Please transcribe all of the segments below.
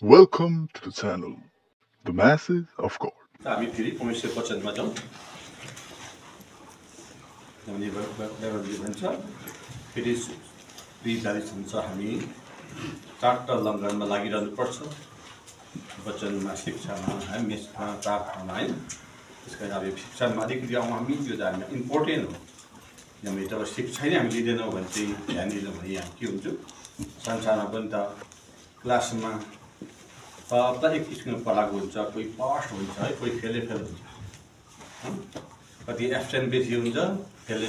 Welcome to the channel, The Masses of God. हामी फेरि परमेश्वरको वचनमा जाउँ। हामीले बाइबलले भन्छ फेरि विधारित हुन्छ हामी चारवटा लङ्गरमा लागिरहनुपर्छ। वचनमा, शिक्षामा, मेषमा, प्रार्थनामा है। त्यसका अब यो शिक्षामा अलिकति आउँ हामी, यो त हामीलाई इम्पोर्टेन्ट हो। हामी जब शिक्षा नै हामी लिँदैनौँ भने चाहिँ ध्यान दिँदैनौँ भने हामी के हुन्छ, संसारमा पनि त क्लासमा सबलाई एक किसिमको पढाएको हुन्छ, कोही फर्स्ट हुन्छ है, कोही फेल हुन्छ, कति एब्सेन्ट बेसी हुन्छ, फेल।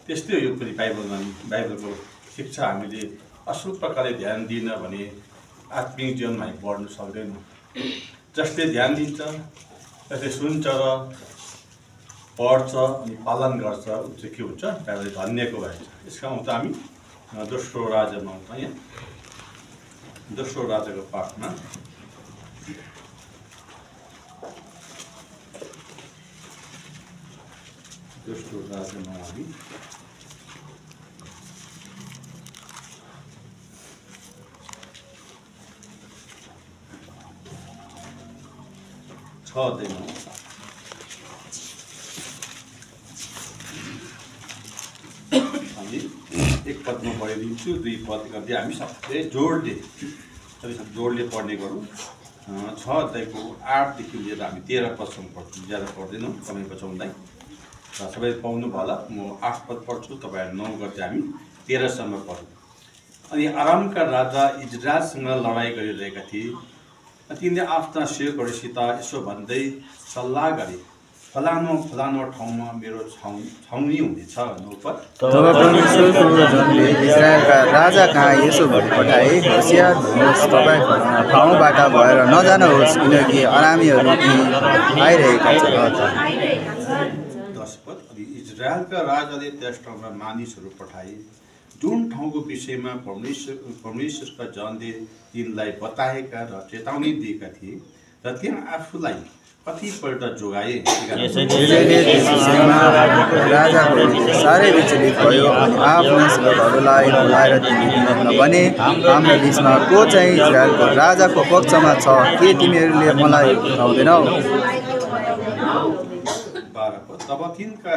त्यस्तै हो यो पनि बाइबलमा। बाइबलको शिक्षा हामीले असल प्रकारले ध्यान दिएन भने आत्मिक जीवनमा हामी बढ्न सक्दैनौँ। जसले ध्यान दिन्छ, जसले सुन्छ र पढ्छ अनि पालन गर्छ, ऊ चाहिँ के हुन्छ, बाइबलले धन्यको भएछ। यसका आउँछ हामी दोस्रो राजामा आउँछ। यहाँ दोस्रो राजाको पाठमा दोस्रो राजामा हामी 6 अध्यायमा हामी एक पदमा पढिदिन्छु, 2 पद गर्दै हामी सबै जोडले पढ्ने गरौँ। 6 अध्यायको 8 देखि लिएर हामी 13 पदसम्म पढ्छौँ, ज्यादा पढ्दैनौँ, समय बचाउँदै। र सबै पाउनु होला, म 8 पद पढ्छु, तपाईँहरू 9 गर्दै हामी 13 सम्म पढौँ। अनि अरामका राजा इजरायलसँग लडाइँ गरिरहेका थिए। तिनले आफ्ना सेवकहरूसित यसो भन्दै सल्लाह गरे, फलानो ठाउँमा मेरो छाउनी हुनेछ। तब परमेश्वरको जनले इजरायलका राजा कहाँ यसो भनी पठाए, होसियार हुनुहोस्, तपाईँ ठाउँबाट भएर नजानुहोस्, किनकि अरामीहरू आइरहेका छन्। 10 पद। अनि इजरायलका राजाले त्यस ठाउँमा मानिसहरू पठाए, जुन ठाउँको विषयमा परमेश्वरका जनले तिनलाई बताएका र चेतावनी दिएका थिए, र त्यहाँ आफूलाई कतिपल्ट जोगाए। राजाको साह्रै विचलित भयो अनि आफ्ना सेवकहरूलाई बोलाएर तिनीहरूलाई भने, हाम्रो बिचमा को चाहिँ इजरायलको राजाको पक्षमा छ, के तिमीहरूले मलाई उठाउँदैनौ? 12 पद। तब तिनका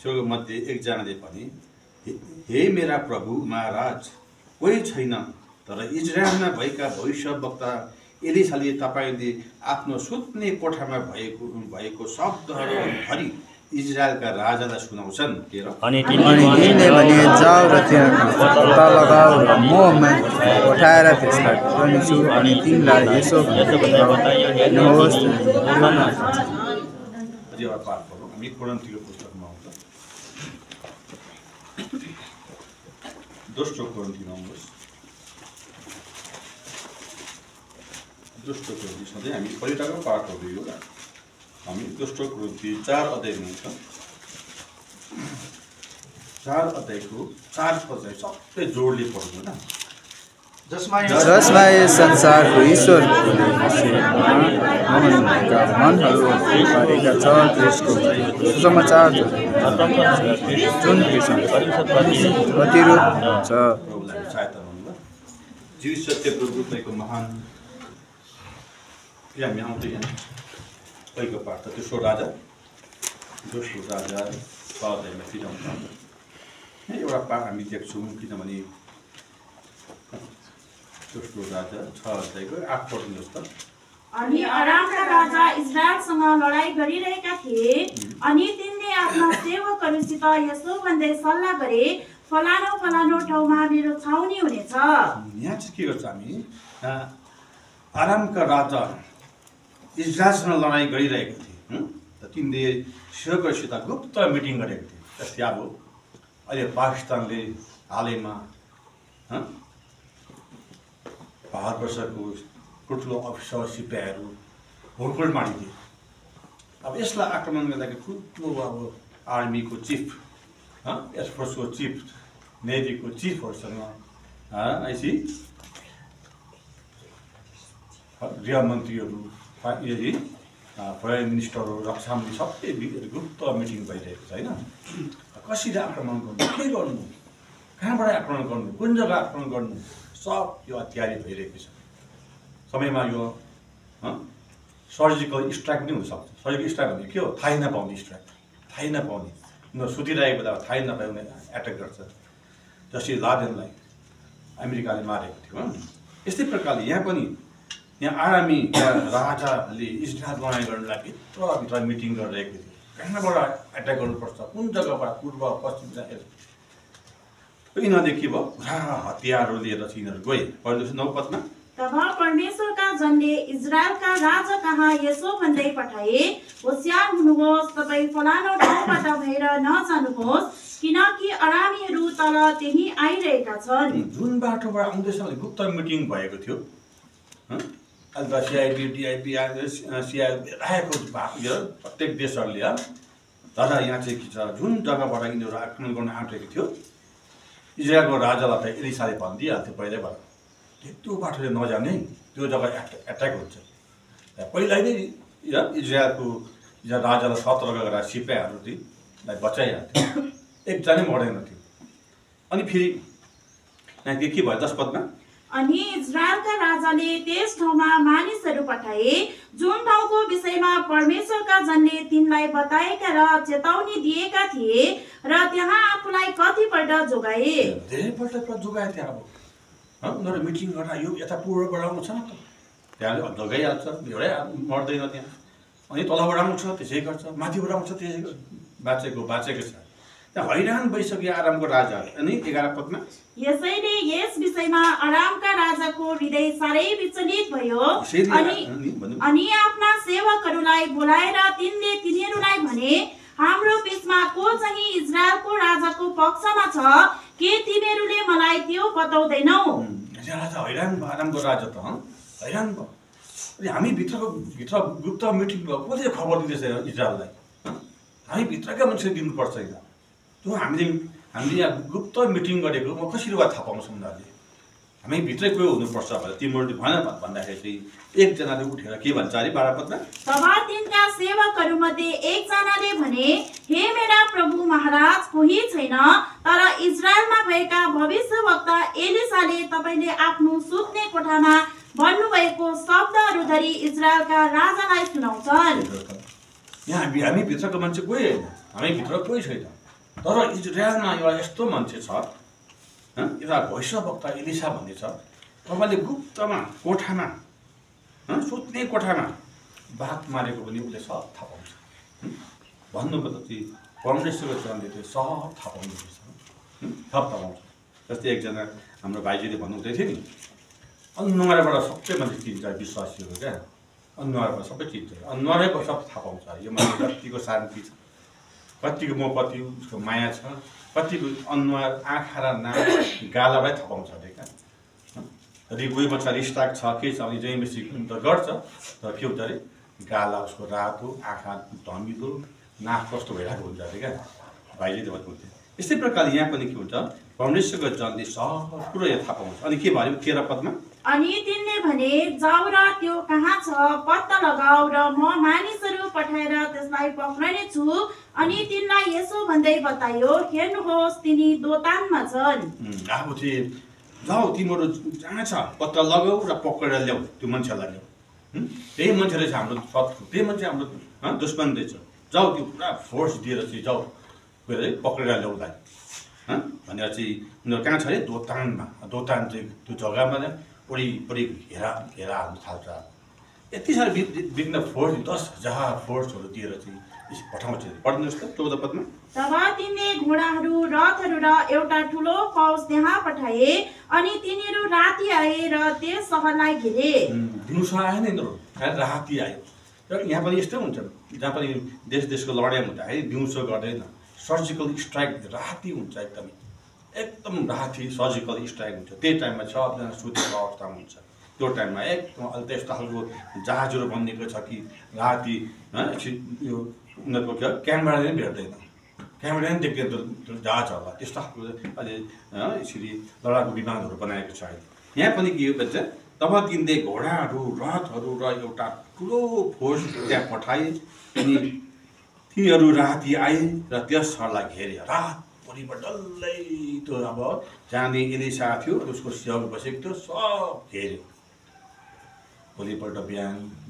सेवकमध्ये एकजनाले भने, हे मेरा प्रभु महाराज, कोही छैन, तर इजरायलमा भएका भविष्यवक्ता एलिसाले तपाईँले आफ्नो सुत्ने कोठामा भएको शब्दहरू भरि इजरायलका राजालाई सुनाउँछन्। अनि तिनले भने, जाऊ र त्यहाँ पत्ता लगाऊ र ममा उठाएर त्यसलाई पकाउनेछु। अनि तिनलाई यसो भन्नुहोस्, हामी कोरिन्थीको पुस्तकमा आउँछ, दोस्रो कोरिन्थीमा आउनुहोस्। दोस्रो कोरिन्थी सधैँ हामी पहिलाको पाठहरू यो हामी दोस्रो कोरिन्थी 4 अध्यायमा हुन्छ। 4 अध्यायको 4 पद चाहिँ सबै जोडले पढ्नु होइन। जसमा यस संसारको ईश्वरका मनहरू पारेका छ, त्यसको सुसमाचार जुन प्रतिरूप छ। सहायता हुनुभयो। जीव सत्य प्रभु तपाईँको महान हामी आउँदै यहाँ पहिलो पाठ त दोस्रो राजा 6 अध्यायमा फेरि आउँछ। एउटा पाठ हामी देख्छौँ, किनभने दोस्रो राजा 6 अध्यायको 8 पढ्नुहोस् त। अनि अरामका राजा इजरायलसँग लडाइँ गरिरहेका थिए। अनि तिनले आफ्ना सेवकहरूसित यसो भन्दै सल्लाह गरे, फलानो ठाउँमा मेरो छाउनी हुनेछ। यहाँ चाहिँ के गर्छ, हामी अरामका राजा इजरायलसँग लडाइँ गरिरहेका थिए। त तिनले सेवकहरूसित गुप्त मिटिङ गरेको थिए। जस्तै अब अहिले पाकिस्तानले हालैमा भारतवर्षको ठुल्ठुलो अफिसर सिपाहीहरू भोटकोट मारिदिए। अब यसलाई आक्रमण गर्दाखेरि ठुल्ठुलो अब आर्मीको चिफ, एयरफोर्सको चिफ, नेभीको चिफहरूसँग ऐसी गृहमन्त्रीहरू, फरेन मिनिस्टरहरू, रक्षा मन्त्री सबै गुप्त मिटिङ भइरहेको छ होइन। कसरी आक्रमण गर्नु, के गर्नु, कहाँबाट आक्रमण गर्नु, कुन जग्गा आक्रमण गर्नु, सब यो तयारी भइरहेको छ। समयमा यो सर्जिकल स्ट्राइक पनि हुनसक्छ। सर्जिकल स्ट्राइक भनेको के हो? थाहै नपाउने स्ट्राइक, थाहै नपाउने, उनीहरू सुतिरहेको बेला थाहै नपाए उनीहरू एट्याक गर्छ। जसरी लादेनलाई अमेरिकाले मारेको थियो। यस्तै प्रकारले यहाँ पनि यहाँ आरामी राजाले इजरायल बनाइ गर्नलाई भित्र मिटिङ गरिरहेको थियो। कहाँबाट एट्याक गर्नुपर्छ, कुन जग्गाबाट, पूर्व पश्चिम यिनीहरूले के भयो, पुरा हतियारहरू लिएर यिनीहरू गए। पढ्नुहोस् 9 पदमा। तब परमेश्वरका जनले इजरायलका राजा कहाँ यसो भन्दै पठाए, होशियार हुनुहोस्, तपाईँ फलानो ठाउँबाट भएर नजानुहोस्, किनकि अरामीहरू तल त्यही आइरहेका छन्। जुन बाटोबाट आउँदैछ भने गुप्त मिटिङ भएको थियो। अहिले त सिआइडी डिआइबी राखेको प्रत्येक देशहरूले तर यहाँ चाहिँ के छ, जुन जग्गाबाट यिनीहरू आक्रमण गर्न आँटेको थियो इजरायलको राजालाई त एलिसाले भनिदिइहाल्थ्यो पहिल्यैबाट, त्यो बाटोले नजाने, त्यो जग्गा एट्याक हुन्छ। पहिल्यै नै इजरायलको राजालाई सतर्क गरेर सिपाहीहरूलाई बचाइहाल्थ्यो, एकजना मर्दैन थियो। अनि फेरि यहाँ के भयो 10 पदमा। अनि इजरायलका राजाले त्यस ठाउँमा मानिसहरू पठाए जुन ठाउँको विषयमा परमेश्वरका जनले तिनलाई बताएका र चेतावनी दिएका थिए, र त्यहाँ आफूलाई कतिपल्ट जोगाए। धेरैपल्ट जोगाए त्यहाँ। अब उनीहरू मिटिङ गर्दा यो यता पूर्वबाट आउँछ न त, त्यहाँ जोगाइहाल्छ, एउटै मर्दैन त्यहाँ। अनि तलबाट आउँछ त्यसै गर्छ, माथिबाट आउँछ त्यसै गर्छ, बाँचेको छ। त्यहाँ हैरान भइसक्यो आरामको राजाहरू। अनि 11 पदमा। यसैले यस विषयमा अरामका राजाको हृदय साह्रै विचलित भयो। अनि आफ्ना सेवकहरूलाई बोलाएर तिनले तिनीहरूलाई भने, हाम्रो बीचमा को चाहिँ इजरायलको राजाको पक्षमा छ, के तिमीहरूले मलाई त्यो बताउँदैनौ? राजा हैरान भयो, आरामको राजा त हैरान भयो। अनि हामी भित्र गुप्त मिटिङ भयो, कसले खबर दिँदैछ इजरायललाई? हामी भित्रका मान्छेले दिनुपर्छ। त्यो हामीले यहाँ गुप्त मिटिङ गरेको म कसरी थाहा पाउँछु उनीहरूले? हामी भित्रै कोही हुनुपर्छ भनेर तिमीहरूले भन भन्दाखेरि चाहिँ एकजनाले उठेर के भन्छ अरे 12 पदमा। तब तिनका सेवकहरूमध्ये एकजनाले भने, हे मेरा प्रभु महाराज, कोही छैन, तर इजरायलमा भएका भविष्यवक्ता एलिसाले तपाईँले आफ्नो सुत्ने कोठामा भन्नुभएको शब्दहरू धरि इजरायलका राजालाई सुनाउँछन्। यहाँ हामी भित्रको मान्छे कोही होइन, हामी भित्र कोही छैन, तर इजरायलमा एउटा यस्तो मान्छे छ, एउटा भविष्यवक्ता एलिसा भन्ने छ, तपाईँले गुप्तमा कोठामा सुत्ने कोठामा बात मारेको पनि उसले सब थाहा पाउँछ। भन्नुको त चाहिँ परमेश्वरको चरणले त्यो सब थाहा पाउनु पर्छ, सब थाहा पाउँछ। जस्तै एकजना हाम्रो भाइजीले भन्नुहुँदै थियो नि, अनुहारबाट सबै मान्छे चिन्छ विश्वासीहरू क्या, अनुहारबाट सबै चिन्छ, अनुहारैको सब थाहा पाउँछ। यो मान्छे कतिको शान्ति छ, कतिको मपति उसको माया छ, कतिको अनुहार, आँखा र नाक गालाबाटै थाहा पाउँछ अरे क्या। यदि कोही मान्छे रिस्टाक छ के छ भने चाहिँ बेसी त गर्छ, तर के हुन्छ अरे गाला उसको रातो, आँखा धमिलो, नाक कस्तो भइरहेको हुन्छ अरे क्या। भाइले भन्नुहुन्थ्यो। यस्तै प्रकारले यहाँ पनि के हुन्छ, परमेश्वरको जनले सब कुरो थाहा पाउँछ। अनि के भन्यो 13 पदमा। अनि तिनले भने, जाऊ र त्यो कहाँ छ पत्ता लगाऊ, र म मानिसहरू पठाएर त्यसलाई पक्रने छु। अनि तिनलाई यसो भन्दै बतायो, हेर्नुहोस् तिनी दोतानमा छन्। अब चाहिँ जाऊ तिमीहरू जहाँ छ पत्ता लगाऊ र पक्रेर ल्याऊ, त्यो मान्छेलाई ल्याऊ। त्यही मान्छे रहेछ हाम्रो शत्रु, त्यही मान्छे हाम्रो दुश्मन रहेछ, जाऊ त्यो पुरा फोर्स दिएर चाहिँ जाऊ गएर पक्रेर ल्याउँदा भनेर चाहिँ उनीहरू कहाँ छ अरे दोतानमा। दोतान चाहिँ त्यो जग्गामा वरिपरि घेरा हाल्नु थाल्छ। यति साह्रो विघ्न फोर्स 10,000 फोर्सहरू दिएर चाहिँ पठाउँछ। पढ्नुहोस् त 14 पदमा। तब तिनले घोडाहरू, रथहरू र एउटा ठुलो फौज त्यहाँ पठाए। अनि तिनीहरू राति आए र त्यस सहरलाई घेरे। दिउँसो आएन यिनीहरू, राति आयो। र यहाँ पनि यस्तै हुन्छ, जहाँ पनि देशको लडाइँ हुँदाखेरि दिउँसो गर्दैन, सर्जिकल स्ट्राइक राति हुन्छ। एकदम राति सर्जिकल स्ट्राइक हुन्छ। त्यही टाइममा सबजना सुतेको अवस्थामा हुन्छ। त्यो टाइममा एकदम अहिले त्यस्तो खालको जहाजहरू बनिएको छ कि राति यो उनीहरूको के क्यामेराले पनि भेट्दैन, क्यामेरा पनि देख्दैन त्यो जहाजहरूलाई। त्यस्तो खालको अहिले यसरी लडाकु विमानहरू बनाएको छ। अहिले यहाँ पनि के हो भन्छ, तब तिनले घोडाहरू, रथहरू र एउटा ठुलो फोर्स त्यहाँ पठाए। अनि तिनीहरू राति आए र त्यस सहरलाई घेरे। रातभरिबाट डल्लै त्यो अब जहाँले एलिसा थियो उसको सेवक बसेको थियो सब घेर्यो। भोलिपल्ट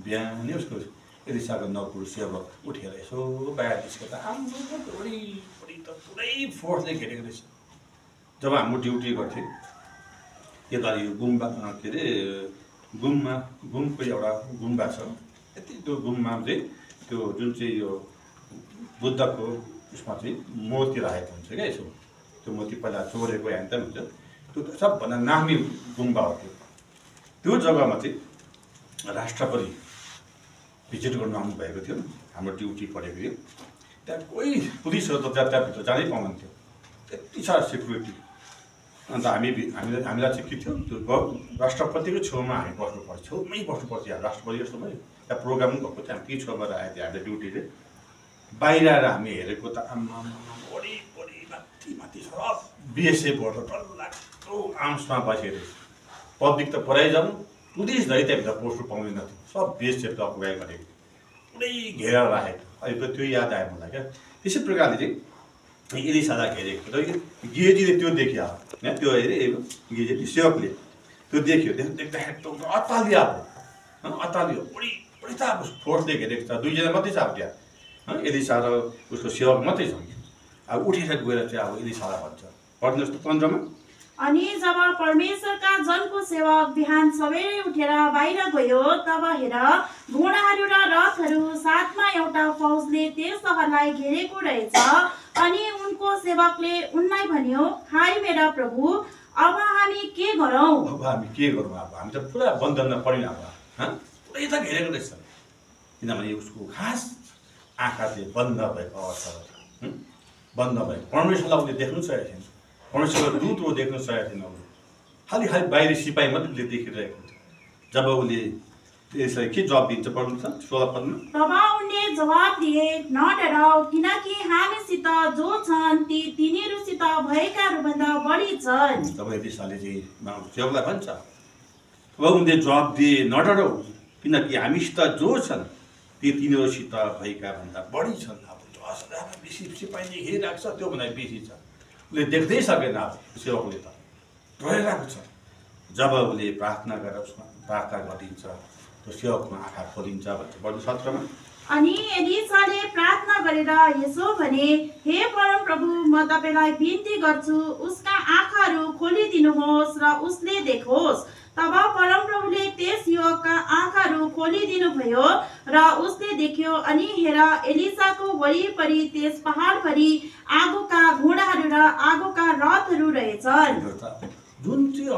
बिहानै उसको एलिसाको नौकरी सेवक उठेर यसो बाहिर निस्केर हाम्रो वरिपरि त पुरै फोर्सले घेरेको रहेछ। जब हाम्रो ड्युटी गर्थ्यौँ यता यो गुम्बा के अरे गुम्को एउटा गुम्बा छ, यति त्यो गुम्बा चाहिँ त्यो जुन चाहिँ यो बुद्धको उसमा चाहिँ मोती राखेको हुन्छ क्या, यसो त्यो मोती पहिला चोरेको ह्यान त हुन्छ, त्यो सबभन्दा नामी गुम्बा हो त्यो जग्गामा चाहिँ राष्ट्रपति भिजिट गर्नु आउनुभएको थियो। हाम्रो ड्युटी परेको थियो त्यहाँ, कोही पुलिसहरू त त्यहाँभित्र जानै पाउँथ्यो, त्यति साह्रो सेक्युरिटी। अन्त हामीलाई चाहिँ के थियो, त्यो राष्ट्रपतिको छेउमा हामी बस्नुपर्छ, छेउमै बस्नुपर्छ। यहाँ राष्ट्रपति जस्तो भयो, त्यहाँ प्रोग्राम पनि भएको, त्यहाँ के छेउमा आएको थियो हामीले ड्युटीले। बाहिर आएर हामी हेरेको त वरिपरि माथि सब बिएसएफबाट डरलाग्दो आर्म्समा बसेर, पब्लिक त पराइ जाउँ पुलिस धरि त्यहाँभित्र पोस्टर पाउँदैन थियो, सब बिएसएफले अकुपाई गरेको, पुरै घेरेर राखेको। अहिले त्यो याद आयो मलाई क्या। त्यसै प्रकारले चाहिँ एलिसालाई घेरेको र गेजीले त्यो देखियो होइन, त्यो हेरे गेजीले सेवकले त्यो देख्यो, देख्दाखेरि त अत्तालियो, अब अत्तालियो, बढी त अब फोर्सले घेरेको छ, दुईजना मात्रै छ अब त्यहाँ, एलिसा र उसको सेवक मात्रै छ। अब उठेर गएर चाहिँ अब एलिसालाई भन्छ, पढ्नुहोस् त 15 मा। अनि जब परमेश्वरका जनको सेवक बिहान सबेरै उठेर बाहिर गयो, तब हेर घोडाहरू र रथहरू साथमा एउटा फौजले त्यस सहरलाई घेरेको रहेछ। अनि उनको सेवकले उनलाई भन्यो, हाय मेरा प्रभु, अब हामी के गरौँ? अब हामी के गरौँ? अब हामी त पुरा बन्धनमा पऱ्यौँ, अब पुरै त घेरेको रहेछ। किनभने उसको खास आँखा चाहिँ बन्द भएको अवस्था रहेछ, बन्द भएको। परमेश्वरलाई उसले देख्नु सकेको थिएन, परमेश्वरको दूतहरू देख्नु सकेको थिएन। उसले खालि बाहिरी सिपाही मात्रै देखिरहेको थियो। जब उसले यसलाई के जवाब दिन्छ पढ्नु छ 16 पदमा। तब उनले जवाब दिए, न डराऊ, किनकि हामीसित जो छन् ती तिनीहरूसित भएकाहरूभन्दा बढी छन्। तब एलिसाले चाहिँ सेवकलाई भन्छ, तब उनले जवाब दिए, न डराऊ, किनकि हामीसित जो छन् ती तिनीहरूसित भएका भन्दा बढी छन्। अब बेसी सिपाहीले हेरिरहेको छ, त्योभन्दा बेसी छ। उसले देख्दै सकेन, अब सेवकले त डराइरहेको छ। जब उसले प्रार्थना गरेर उसमा प्रार्थना गरिन्छ, त्यो सेवकको आँखा खोलिन्छ भन्छ पढ्नु 17 मा। अनि एलिसाले प्रार्थना गरेर यसो भने, हे परम प्रभु, म तपाईलाई बिन्ती गर्छु, उसका आँखाहरू खोलिदिनुहोस् र उसले देखोस्। तब परम प्रभुले त्यस युवकका आँखाहरू खोलिदिनु भयो र उसले देख्यो। अनि हेर, एलिसाको वरिपरि त्यस पहाडभरि आगोका घोडाहरू र आगोका रथहरू रहेछन्। जुन चाहिँ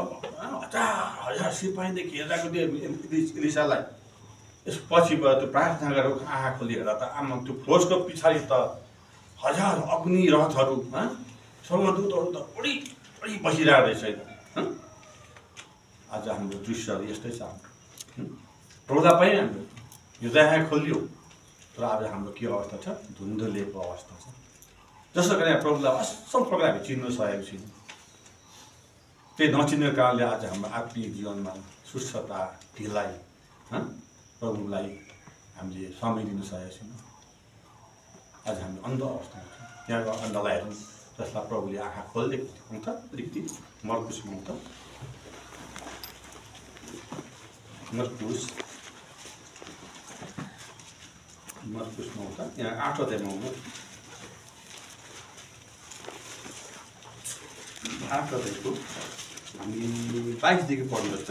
हजार सिपाहीले घेरेको थियो एलिसालाई, यस पछिबाट त्यो प्रार्थना गरेर आँखा खोलेर त आमा त्यो फौजको पछाडि त हजार अग्नि रथहरू, स्वर्गदूतहरू त बढी बसिरहेको रहेछ। आज हाम्रो दृश्यहरू यस्तै छ। प्रौढा पनि हाम्रो यो आँखा खोलियो, तर आज हाम्रो के अवस्था छ? धुन्धुलेको अवस्था छ। जस्तो कि प्रभुलाई असल प्रकारले हामी चिन्नु सकेको छैनौँ। त्यही नचिन्ने कारणले आज हाम्रो आत्मिक जीवनमा सुस्तता, ढिलाइ, प्रभुलाई हामीले समय दिनु सकेको छैनौँ। आज हामी अन्ध अवस्थामा छौँ। त्यहाँको अन्धलाई हेरौँ, जसलाई प्रभुले आँखा खोलिदिएको हुन्छ। अलिकति मर्कुसमा हुन्छ, मर्कुसमा हुन्छ, यहाँ 8 अध्यायमा हुन्छ। 8 अध्यायको हामी 22 देखि पढ्नुपर्छ।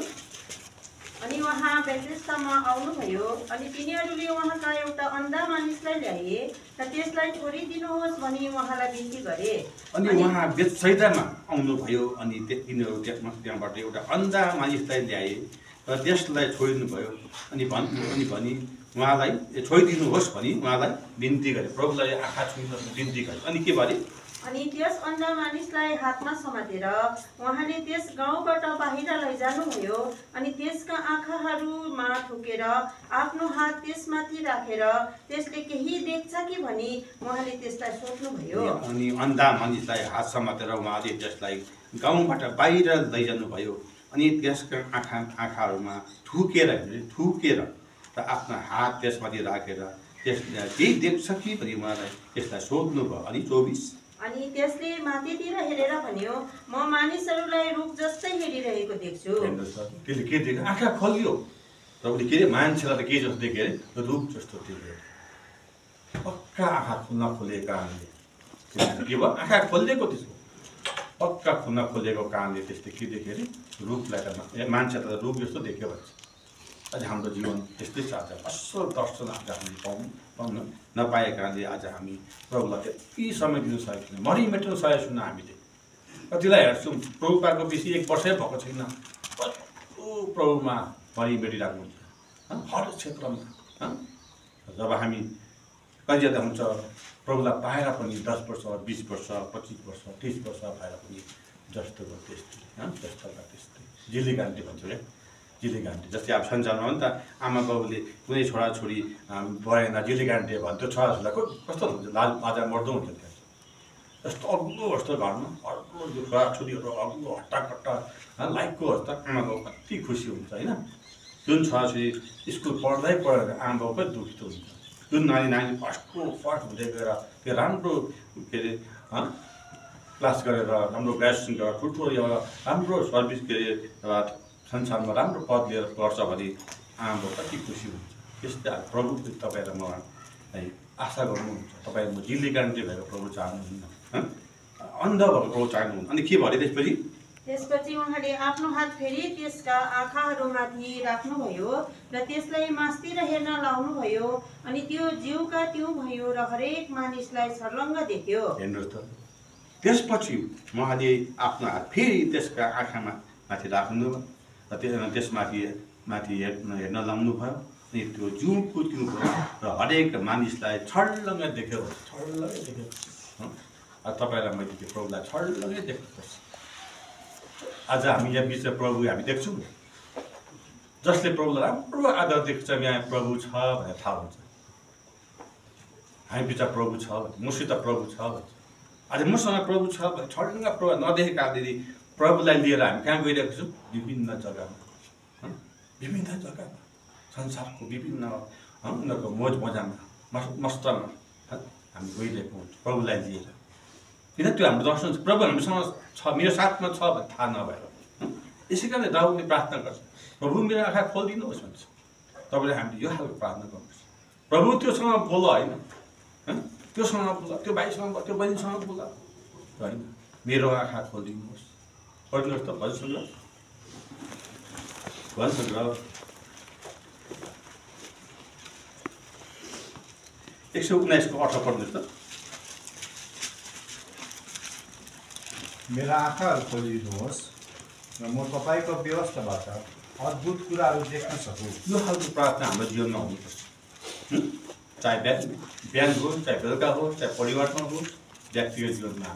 अनि उहाँ बेथेस्दामा आउनुभयो, अनि तिनीहरूले उहाँका एउटा अन्धा मानिसलाई ल्याए र त्यसलाई छोडिदिनुहोस् भनी उहाँलाई बिन्ती गरे। अनि उहाँ बेथसैदामा आउनुभयो, अनि तिनीहरू त्यहाँबाट एउटा अन्धा मानिसलाई ल्याए र त्यसलाई छोडिदिनुभयो। अनि भनी उहाँलाई छोडिदिनुहोस् भनी उहाँलाई बिन्ती गरे। प्रभुलाई आँखा छुन बिन्ती गरे। अनि के भने? अनि त्यस अन्धा मानिसलाई हातमा समातेर उहाँले त्यस गाउँबाट बाहिर लैजानुभयो। अनि त्यसका आँखाहरूमा ठोकेर आफ्नो हात त्यसमाथि राखेर त्यसले केही देख्छ कि भनी उहाँले त्यसलाई सोध्नुभयो। अनि अन्धा मानिसलाई हात समातेर उहाँले त्यसलाई गाउँबाट बाहिर लैजानुभयो। अनि त्यसका आँखाहरूमा ठुकेर र आफ्नो हात त्यसमाथि राखेर त्यसले केही देख्छ कि भनी उहाँलाई त्यसलाई सोध्नुभयो। अनि 24 अनि त्यसले माथितिर हेरेर भन्यो, म मानिसहरूलाई रुख जस्तै हेरिरहेको देख्छु। त्यसले के देख्यो? आँखा खोलियो। प्रभुले के अरे मान्छेलाई त के जस्तो देखे अरे रूप जस्तो देखे पक्का आँखा नखोलेको कारणले के भयो आँखा खोलिदिएको त्यसको पक्का नखोलेको कारणले त्यसले के देख्यो अरे रूपलाई त मान्छेलाई त रूप जस्तो देख्यो भन्छ आज हाम्रो जीवन त्यस्तै छ आज असल दर्शन आज हामीले पाउनु नपाएका कारणले आज हामी प्रभुलाई त्यति समय दिनु सकेको छैन मरिमेट्नु सकेको छैन हामीले कतिलाई हेर्छौँ प्रभु पाएको बेसी 1 वर्षै भएको छैन प्रभुमा मरिमेटिरहेको हुन्छ हर क्षेत्रमा जब हामी कहिले हुन्छ प्रभुलाई पाएर पनि 10 वर्ष 20 वर्ष 25 वर्ष 30 वर्ष भएर पनि जस्तोको त्यस्तै जस्तोका त्यस्तै जिल्ली गान्टी भन्छ क्या जिल्ली गान्टी जस्तै अब संसारमा हो नि त आमा बाबुले कुनै छोराछोरी भएन जिल्ली गान्टी भन्थ्यो छोराछोरीलाई कस्तो हुन्छ लाजा मर्दो हुन्छ त्यहाँ जस्तो अग्लो जस्तो घरमा अग्लो छोराछोरीहरू अग्लो हट्टाकट्टा लाइकको जस्तो आमा बाबु कति खुसी हुन्छ होइन जुन छोराछोरी स्कुल पढ्दै पढेर आमा बाबु पनि दुखित हुन्छ जुन नानी फर्स्ट हुँदै गएर त्यो राम्रो के अरे क्लास गरेर राम्रो ग्रेजुएसन गरेर ठुल्ठुलो एउटा राम्रो सर्भिस के अरे संसारमा राम्रो पद लिएर गर्छ भने आमा कति खुसी हुन्छ त्यस्तै प्रभु तपाईँलाई मलाई आशा गर्नुहुन्छ तपाईँ म जिल्ली गान्टी भएको प्रभु चाहनुहुन्न अन्ध भएको प्रभु चाहनुहुन्न अनि के भने त्यसपछि उहाँले आफ्नो हात फेरि त्यसका आँखाहरूमाथि राख्नुभयो र त्यसलाई मास्तिर हेर्न लाउनुभयो अनि त्यो जिउका त्यो भयो र हरेक मानिसलाई छर्लङ्ग देख्यो हेर्नुहोस् त त्यसपछि उहाँले आफ्नो हात फेरि त्यसका आँखामा माथि राख्नुभयो र त्यसमाथि हेर्न लाउनुभयो अनि त्यो जिउको त्यो भयो र हरेक मानिसलाई छर्लङ्गै देख्यो तपाईँलाई मैले त्यो प्रभुलाई छर्लङ्गै देख्नुपर्छ आज हामी यहाँ बिच प्रभु हामी देख्छौँ जसले प्रभुलाई राम्रो आदर देख्छ यहाँ प्रभु छ भनेर थाहा हुन्छ हामी बिच प्रभु छ मसित प्रभु छ भन्छ आज मसँग प्रभु छ भने छर्लङ्ग प्रभु नदेखेका कारणले प्रभुलाई लिएर हामी कहाँ गइरहेको छौँ विभिन्न जग्गामा संसारको विभिन्न उनीहरूको मोज मजामा मस्तमा हामी गइरहेको हुन्छौँ प्रभुलाई लिएर किन त्यो हाम्रो दर्शन प्रभु हामीसँग छ मेरो साथमा छ भने थाहा नभएर यसै कारणले दाउदले प्रार्थना गर्छ प्रभु मेरो आँखा खोलिदिनुहोस् भन्छ तपाईँले हामीले यो खालको प्रार्थना गर्नुपर्छ प्रभु त्योसँग बोल होइन त्योसँग बोल त्यो भाइसँग बोल त्यो बहिनीसँग बोल होइन मेरो आँखा खोलिदिनुहोस् पढ्नुहोस् त भजन सङ्ग्रह 119 को 8 पढ्नुहोस् त मेरा आँखाहरू खोलिदिनुहोस् र म तपाईँको व्यवस्थाबाट अद्भुत कुराहरू देख्न सकूँ यो खालको प्रार्थना हाम्रो जीवनमा हुनुपर्छ चाहे बिहान होस् चाहे बेलुका होस् चाहे परिवारमा होस् व्यक्तिगत जीवनमा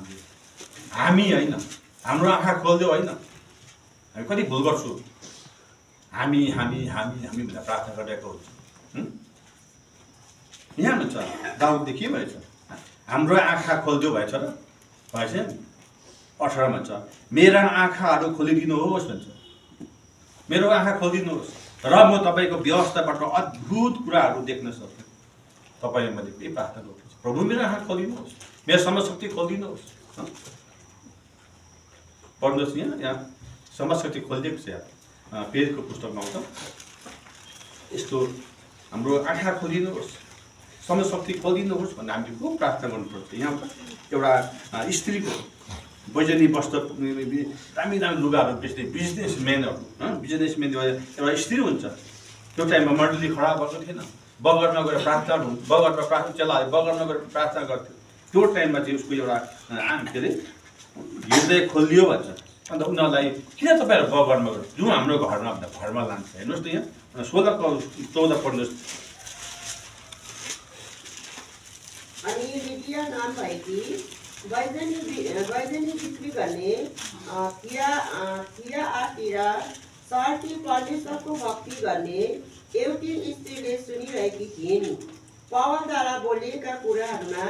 हामी होइन हाम्रो आँखा खोलिदियो होइन हामी कति भुल गर्छौँ हामी भनेर प्रार्थना गरिरहेको हुन्छ यहाँ भन्छ दाउदले के भएछ हाम्रो आँखा खोलिदियो भएछ र भएछ नि 18 भन्छ मेरा आँखाहरू खोलिदिनुहोस् भन्छ मेरो आँखा खोलिदिनुहोस् र म तपाईँको व्यवस्थाबाट अद्भुत कुराहरू देख्न सक्छु तपाईँले मैले के प्रार्थना गर्छु प्रभु मेरो आँखा खोलिदिनुहोस् मेरो समशक्ति खोलिदिनुहोस् पढ्नुहोस् यहाँ समशक्ति खोलिदिएको छ यहाँ पेजको पुस्तकमा आउँछ यस्तो हाम्रो आँखा खोलिदिनुहोस् समशक्ति खोलिदिनुहोस् भनेर हामीले खुब प्रार्थना गर्नुपर्छ यहाँ एउटा स्त्रीको बैजनी वस्त्र दामी लुगाहरू बेच्ने बिजनेसम्यानहरू एउटा स्त्री हुन्छ त्यो टाइममा मण्डली खडा भएको थिएन बगरमा गएर प्रार्थना बगरमा प्रार्थना चलायो बगरमा गएर प्रार्थना गर्थ्यो त्यो टाइममा चाहिँ उसको एउटा के अरे हृदय खोलियो भन्छ अन्त उनीहरूलाई किन तपाईँहरू बगरमा गएर जुन हाम्रो घरमा भन्दा घरमा लान्छ हेर्नुहोस् त यहाँ 16-14 पढ्नुहोस् अनि लिडिया नाम भएकी बैजनी बिक्री गर्ने थिराआतिर सर्ती परमेश्वरको भक्ति गर्ने एउटी स्त्रीले सुनिरहेकी थिइन् पवनद्वारा बोलिएका कुराहरूमा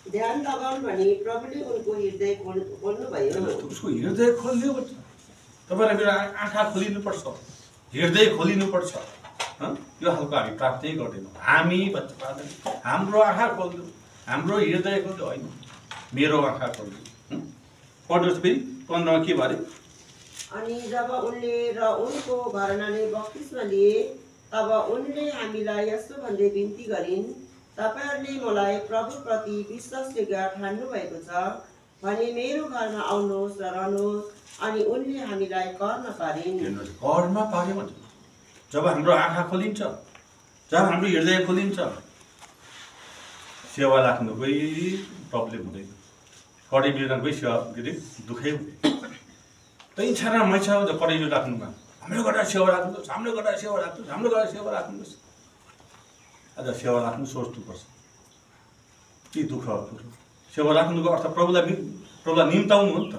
ध्यान लगाउन् भनी प्रभुले उनको हृदय खोल्नुभयो उसको हृदय खोलिदियो भन्छ तपाईँलाई मेरो आँखा खोलिनुपर्छ हृदय खोलिनुपर्छ यो खालको हामी प्रार्थनै गर्दैनौँ हामी भन्छ प्रार्थना हाम्रो आँखा खोलिदियो हाम्रो हृदय खोलिदियो होइन मेरो आँखा खोलिदियो पढ्नुहोस् फेरि 15 के भरे अनि जब उनले र उनको घरनाले बक्तिस्मा लिए तब उनले हामीलाई यस्तो भन्दै बिन्ती गरिन्, तपाईहरूले मलाई प्रभुप्रति विश्वासयोग्य ठान्नु भएको छ भने मेरो घरमा आउनुहोस् र रहनुहोस्। अनि उनले हामीलाई करमा पारिन्। करमा पार्यो भन्छ। जब हाम्रो आँखा खोलिन्छ, जब हाम्रो हृदय खोलिन्छ, सेवा राख्नु कोही प्रब्लम हुँदैन, कडी बिर्न कोही सेवा के अरे दुःखै हुँदैन। त्यही छाना मैछा हुन्छ कडी बिर राख्नुमा, हाम्रो गरेर सेवा राख्नुहोस्, हाम्रो गरेर सेवा राख्नुहोस्, हाम्रो गरेर सेवा राख्नुहोस्। आज सेवा राख्नु सोच्नुपर्छ। के दुःख सेवा राख्नुको अर्थ प्रभुलाई निम्ताउनु हो नि त,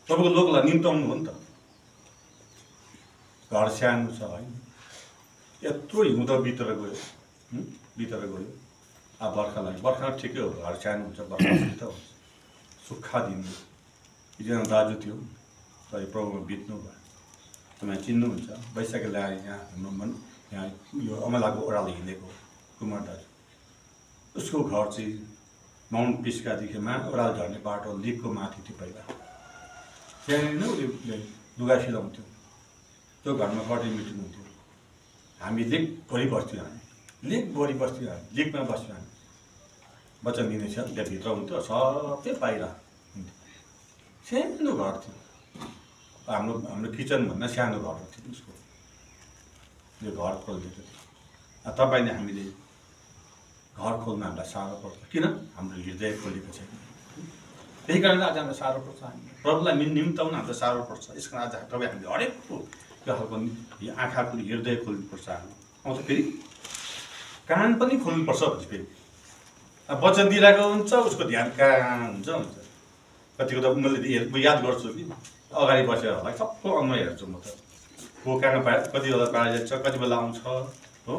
प्रभुको लोकलाई निम्ताउनु हो नि त। घर सानो छ होइन, यत्रो हिउँदो बितेर गयो, अब बर्खा ठिकै हो, घर सानो हुन्छ, बर्खा त हुन्छ, सुक्खा दिन। एकजना दाजु थियो, तर प्रभुमा बित्नु भयो, तपाईँ चिन्नुहुन्छ, वैशाखी ल्याएर यहाँ हाम्रो यहाँ यो अमलाको ओह्रालो हिँडेको कुमार दाजु, उसको घर चाहिँ माउन्ट पिस्कादेखिमा ओह्रालो झर्ने बाटो लिकको माथि थियो। पहिला त्यहाँनिर उसले लुगा सिलाउँथ्यो, त्यो घरमा कटै मिटिङ हुन्थ्यो। हामी लेकभरि बस्थ्यौँ, लेकभरि बस्थ्यौँ, लेकमा बस्थ्यौँ हामी। वचन दिने छ त्यहाँभित्र हुन्थ्यो, सबै बाहिर हुन्थ्यो। सानो घर थियो, हाम्रो किचनभन्दा सानो घर थियो उसको। यो घर खोलिदिएको थियो। तपाईँले हामीले घर खोल्न हामीलाई साह्रो पर्छ, किन? हाम्रो हृदय खोलेको छैन। त्यही कारणले आज हामीलाई साह्रो पर्छ, हामी प्रभुलाई निम्ताउन हामीलाई साह्रो पर्छ। यस कारण आज तपाईँ हामीले हरेकको त्यो खालको आँखाको हृदय खोल्नुपर्छ। आउँछ फेरि कान पनि खोल्नुपर्छ भन्छ। फेरि वचन दिइरहेको हुन्छ, उसको ध्यान कहाँ हुन्छ। कतिको त मैले याद गर्छु कि अगाडि बसेर होला सबको अनुहार हेर्छु म त, को कहाँ कति बेला बाहिर जान्छ, कति बेला आउँछ हो,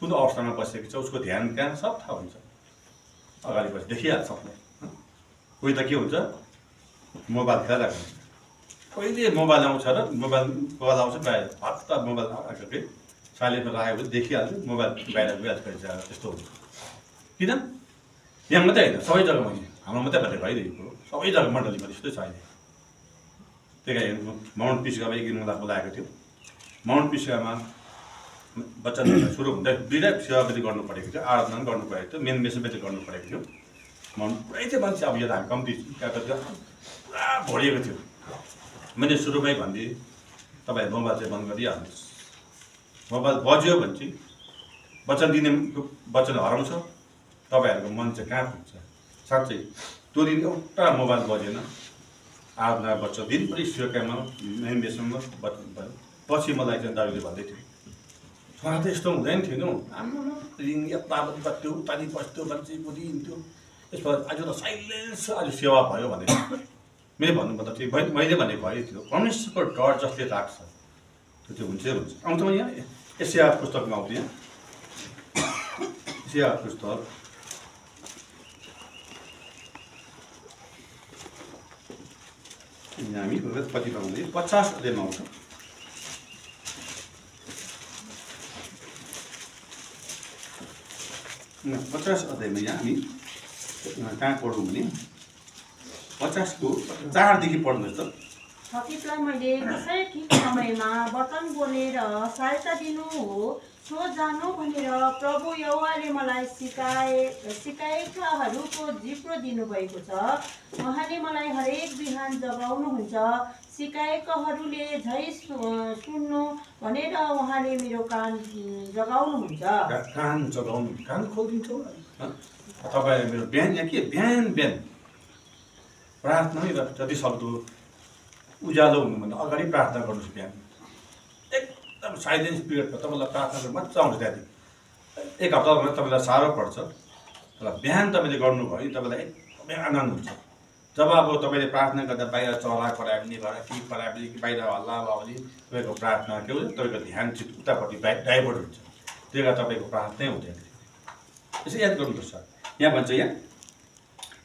कुन अवस्थामा बसेको छ, उसको ध्यान कहाँ सब थाहा हुन्छ। अगाडि बसेर देखिहाल्छ सबलाई। कोही त के हुन्छ, मोबाइल खेलाइरहेको हुन्छ, कहिले मोबाइल आउँछ र मोबाइल आउँछ बाहिर हत्ता मोबाइल आएको के साइलेन्टमा राखेको पनि देखिहाल्छ, मोबाइल बाहिर गइहाल्छ त्यस्तो हुन्छ। किन? यहाँ मात्रै होइन, सबै जग्गामा हाम्रो मात्रै भन्ने भइरहेको हो, सबै जग्गा मण्डलीमा त्यस्तै छ अहिले। त्यही कारण माउन्ट पिस्कामा एक दिन मलाई बोलाएको थियो। माउन्ट पिस्कामा बच्चा सुरु हुँदै दुईवटा सेवा पनि गर्नु परेको थियो, आराधना पनि गर्नु परेको थियो, मेन मेसेज पनि गर्नु परेको थियो। पुरै थियो मान्छे, अब यो त हामी कम्ती कहाँ थियो, पुरा भरिएको थियो। मैले सुरुमै भनिदिएँ तपाईँहरू मोबाइल चाहिँ बन्द गरिहाल्नुहोस्, मोबाइल बज्यो भने चाहिँ वचन दिने वचन हराउँछ, तपाईँहरूको मन चाहिँ कहाँ पुग्छ। साँच्चै त्यो दिन एउटा मोबाइल बजेन, आराधना बच्चा दिनभरि सेवाकामा मेन बेसमा वचन भयो। पछि मलाई चाहिँ दाजुले भन्दै थियो, छोरा त यस्तो हुँदैन थियो नि, हाम्रो रिङ यतापट्टि बस्थ्यो उतापट्टि बस्थ्यो मान्छे बुझिन्थ्यो, यसमा आज त साइलेन्स आज सेवा भयो भनेर मैले भन्नुभन्दा चाहिँ मैले भने भयो थियो। परमेश्वरको डर जसले राख्छ त्यो हुन्छै हुन्छ। आउँछ म यहाँ एसिया पुस्तकमा आउँछु, यहाँ एसिया पुस्तक हामी कति पाउँदै 50 अध्यायमा आउँछ। 50 अध्यायमा यहाँ हामी कहाँ पढौँ भने 50 को 4 देखि पढ्नुहोस् त। थकितलाई मैले कसै ठिक समयमा वचन बोलेर सहायता दिनु हो, सो जानु भनेर प्रभु यहोवाले मलाई सिकाएकाहरूको जिब्रो दिनुभएको छ। उहाँले मलाई हरेक बिहान जगाउनुहुन्छ, सिकाएकाहरूले झै सुन्नु भनेर उहाँले मेरो कान जगाउनुहुन्छ। कान जगाउनु, कान खोलिदिन्छ तपाईँले मेरो बिहान यहाँ के बिहान प्रार्थना र जति सक्दो उज्यालो हुनुभन्दा अगाडि प्रार्थना गर्नुहोस्। बिहान एकदम साइलेन्स पिरियडमा तपाईँलाई प्रार्थना गर्नु मजा आउँछ। त्यहाँदेखि एक हप्तामा तपाईँलाई साह्रो पर्छ, तर बिहान तपाईँले गर्नुभयो तपाईँलाई एकदमै आनन्द हुन्छ। जब अब तपाईँले प्रार्थना गर्दा बाहिर चरा करायो भने घर के करायो भने कि बाहिर हल्ला भयो भने तपाईँको प्रार्थना के हुन्छ, तपाईँको ध्यान चाहिँ उतापट्टि डाइभर्ट हुन्छ, त्यही कारण तपाईँको प्रार्थनै हुँदैन। यसो याद गर्नुपर्छ। यहाँ भन्छ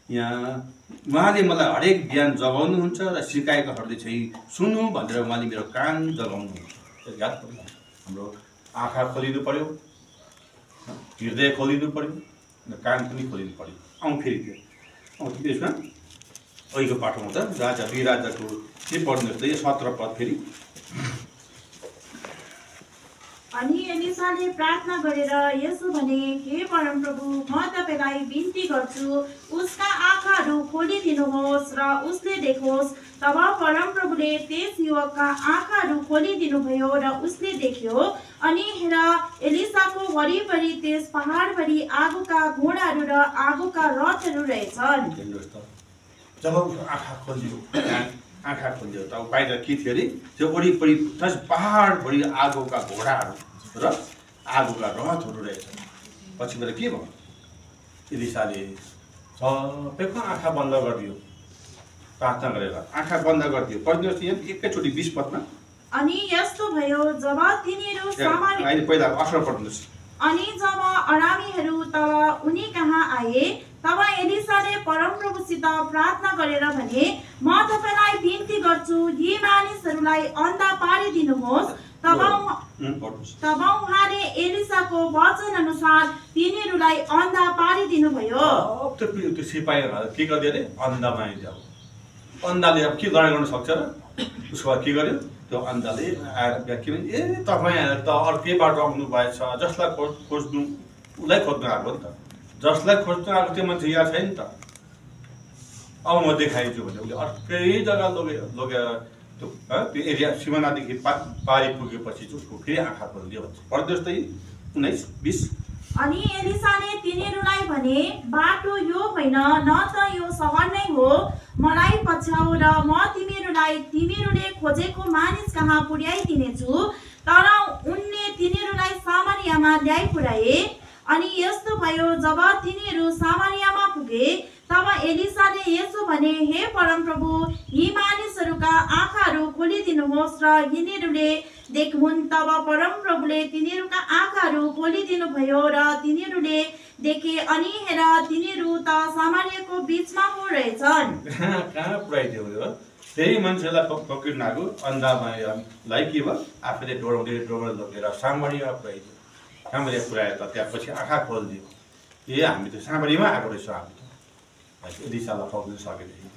यहाँ उहाँले मलाई हरेक बिहान जगाउनुहुन्छ र सिकाएकाहरूले चाहिँ सुन्नु भनेर उहाँले मेरो कान जगाउनुहुन्छ। याद गर्नु, हाम्रो आँखा खोलिनु पऱ्यो, हृदय खोलिनु पऱ्यो, कान पनि खोलिनु पऱ्यो। आउँ फेरि त्यो त्यसमा अहिलेको पाठमा त राजा 2 राजाको के पढ्नुहोस् त, यो 17 पद फेरि अनि एलिसाले प्रार्थना गरेर यसो भने, हे परमप्रभु, म तपाईलाई बिन्ती गर्छु, उसका आँखाहरू खोलिदिनुहोस् र उसले देखोस्। तब परमप्रभुले त्यस युवकका आँखाहरू खोलिदिनुभयो र उसले देख्यो। अनि हेर, एलिसाको वरिपरि त्यस पहाडभरि आगोका घोडाहरू र आगोका रथहरू रहेछन्। जब उसको आँखा खोलिदियो त बाहिर के थियो अरे, त्यो वरिपरि पहाडभरि आगोका घोडाहरू र आगोका रथहरू रहेछन्। पछि गएर के भयो, एलिसाले सबैको आँखा बन्द गरिदियो, प्रार्थना गरेर आँखा बन्द गरिदियो। पढ्नुहोस् यहाँ एकैचोटि 20 पदमा। अनि यस्तो भयो, जब तिनीहरू अहिले पहिला 18 पढ्नुहोस्। अनि जब अरामीहरू तब उनी कहाँ आए, तब एलिसाले परमप्रभुसित प्रार्थना गरेर भने, म तपाईलाई बिन्ती गर्छु, यी मानिसहरूलाई अन्धा पारिदिनुहोस्। तब उहाँले एलिसाको वचन अनुसार तिनीहरूलाई अन्धा पारिदिनुभयो। त्यो सिपाहीहरू के गर्यो अरे, अन्धामा जाऊ। अन्धाले अब के लडाइँ गर्न सक्छ र? उसको बाद के गर्यो, त्यो अन्धाले आएर के भन्छ, ए तपाईँ त अर्कै बाटो आउनु भएछ, जसलाई खोज्नु उसलाई खोज्नु आएको नि त, जसलाई खोज्नु आएको त्यो मान्छे यहाँ छैन त, अब म देखाइदिन्छु भने उसले अर्कै जग्गा लगेर त्यो एरिया सिमानादेखि पारी पुगेपछि चाहिँ उसको फेरि आँखा खोलिदियो भन्छ। पढ्नुहोस् त 19-20। अनि एलिसाले तिनीहरूलाई भने, बाटो यो होइन, न त यो सहर नै हो, मलाई पछ्याउ र म तिमीहरूले खोजेको मानिस कहाँ पुर्याइदिनेछु। तर उनले तिनीहरूलाई सामरियामा ल्याइ पुर्याए। अनि यस्तो भयो, जब तिनीहरू सामरियामा पुगे, तब एलिसाले यसो भने, हे परमप्रभु, यी मानिसहरूका आँखाहरू खोलिदिनुहोस् र यिनीहरूले देखुन्। तब परमप्रभुले तिनीहरूका आँखाहरू खोलिदिनुभयो र तिनीहरूले देखे। अनि हेर, तिनीहरू त सामरियाको बिचमा पो रहेछन्। कहाँ पुऱ्याइदियो हो, त्यही मान्छेलाई पक्रिन आएको अन्धालाई के भयो, आफूले डोराउँदै लगेर सामरिया पुऱ्याइदियो। सामरिया पुऱ्यायो त त्यसपछि आँखा खोलिदियो, ए हामी त सामरियामा आएको रहेछ, हामी त एलिसालाई पक्रिन सकेदेखि।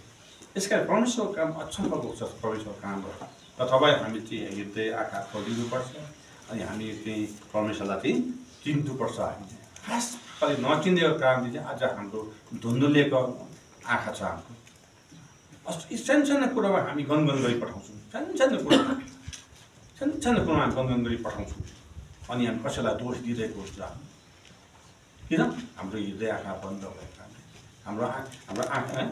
यसकारण परमेश्वरको काम अचम्मको छ। परमेश्वरको काम गर्छ र तपाईँ हामी चाहिँ हेर्दै आँखा खोलिदिनुपर्छ। अनि हामी चाहिँ परमेश्वरलाई चाहिँ चिन्नुपर्छ। हामी खास गरी नचिनेको कारणले चाहिँ आज हाम्रो धुन्धुलेको आँखा छ हाम्रो। सानो कुरामा हामी गनगन गरी पठाउँछौँ, सानो कुरामा हामी गनगन गरी पठाउँछौँ। अनि हामी कसैलाई दोष दिइरहेको हुन्छ। किन? हाम्रो हृदय आँखा बन्द भएको कारणले,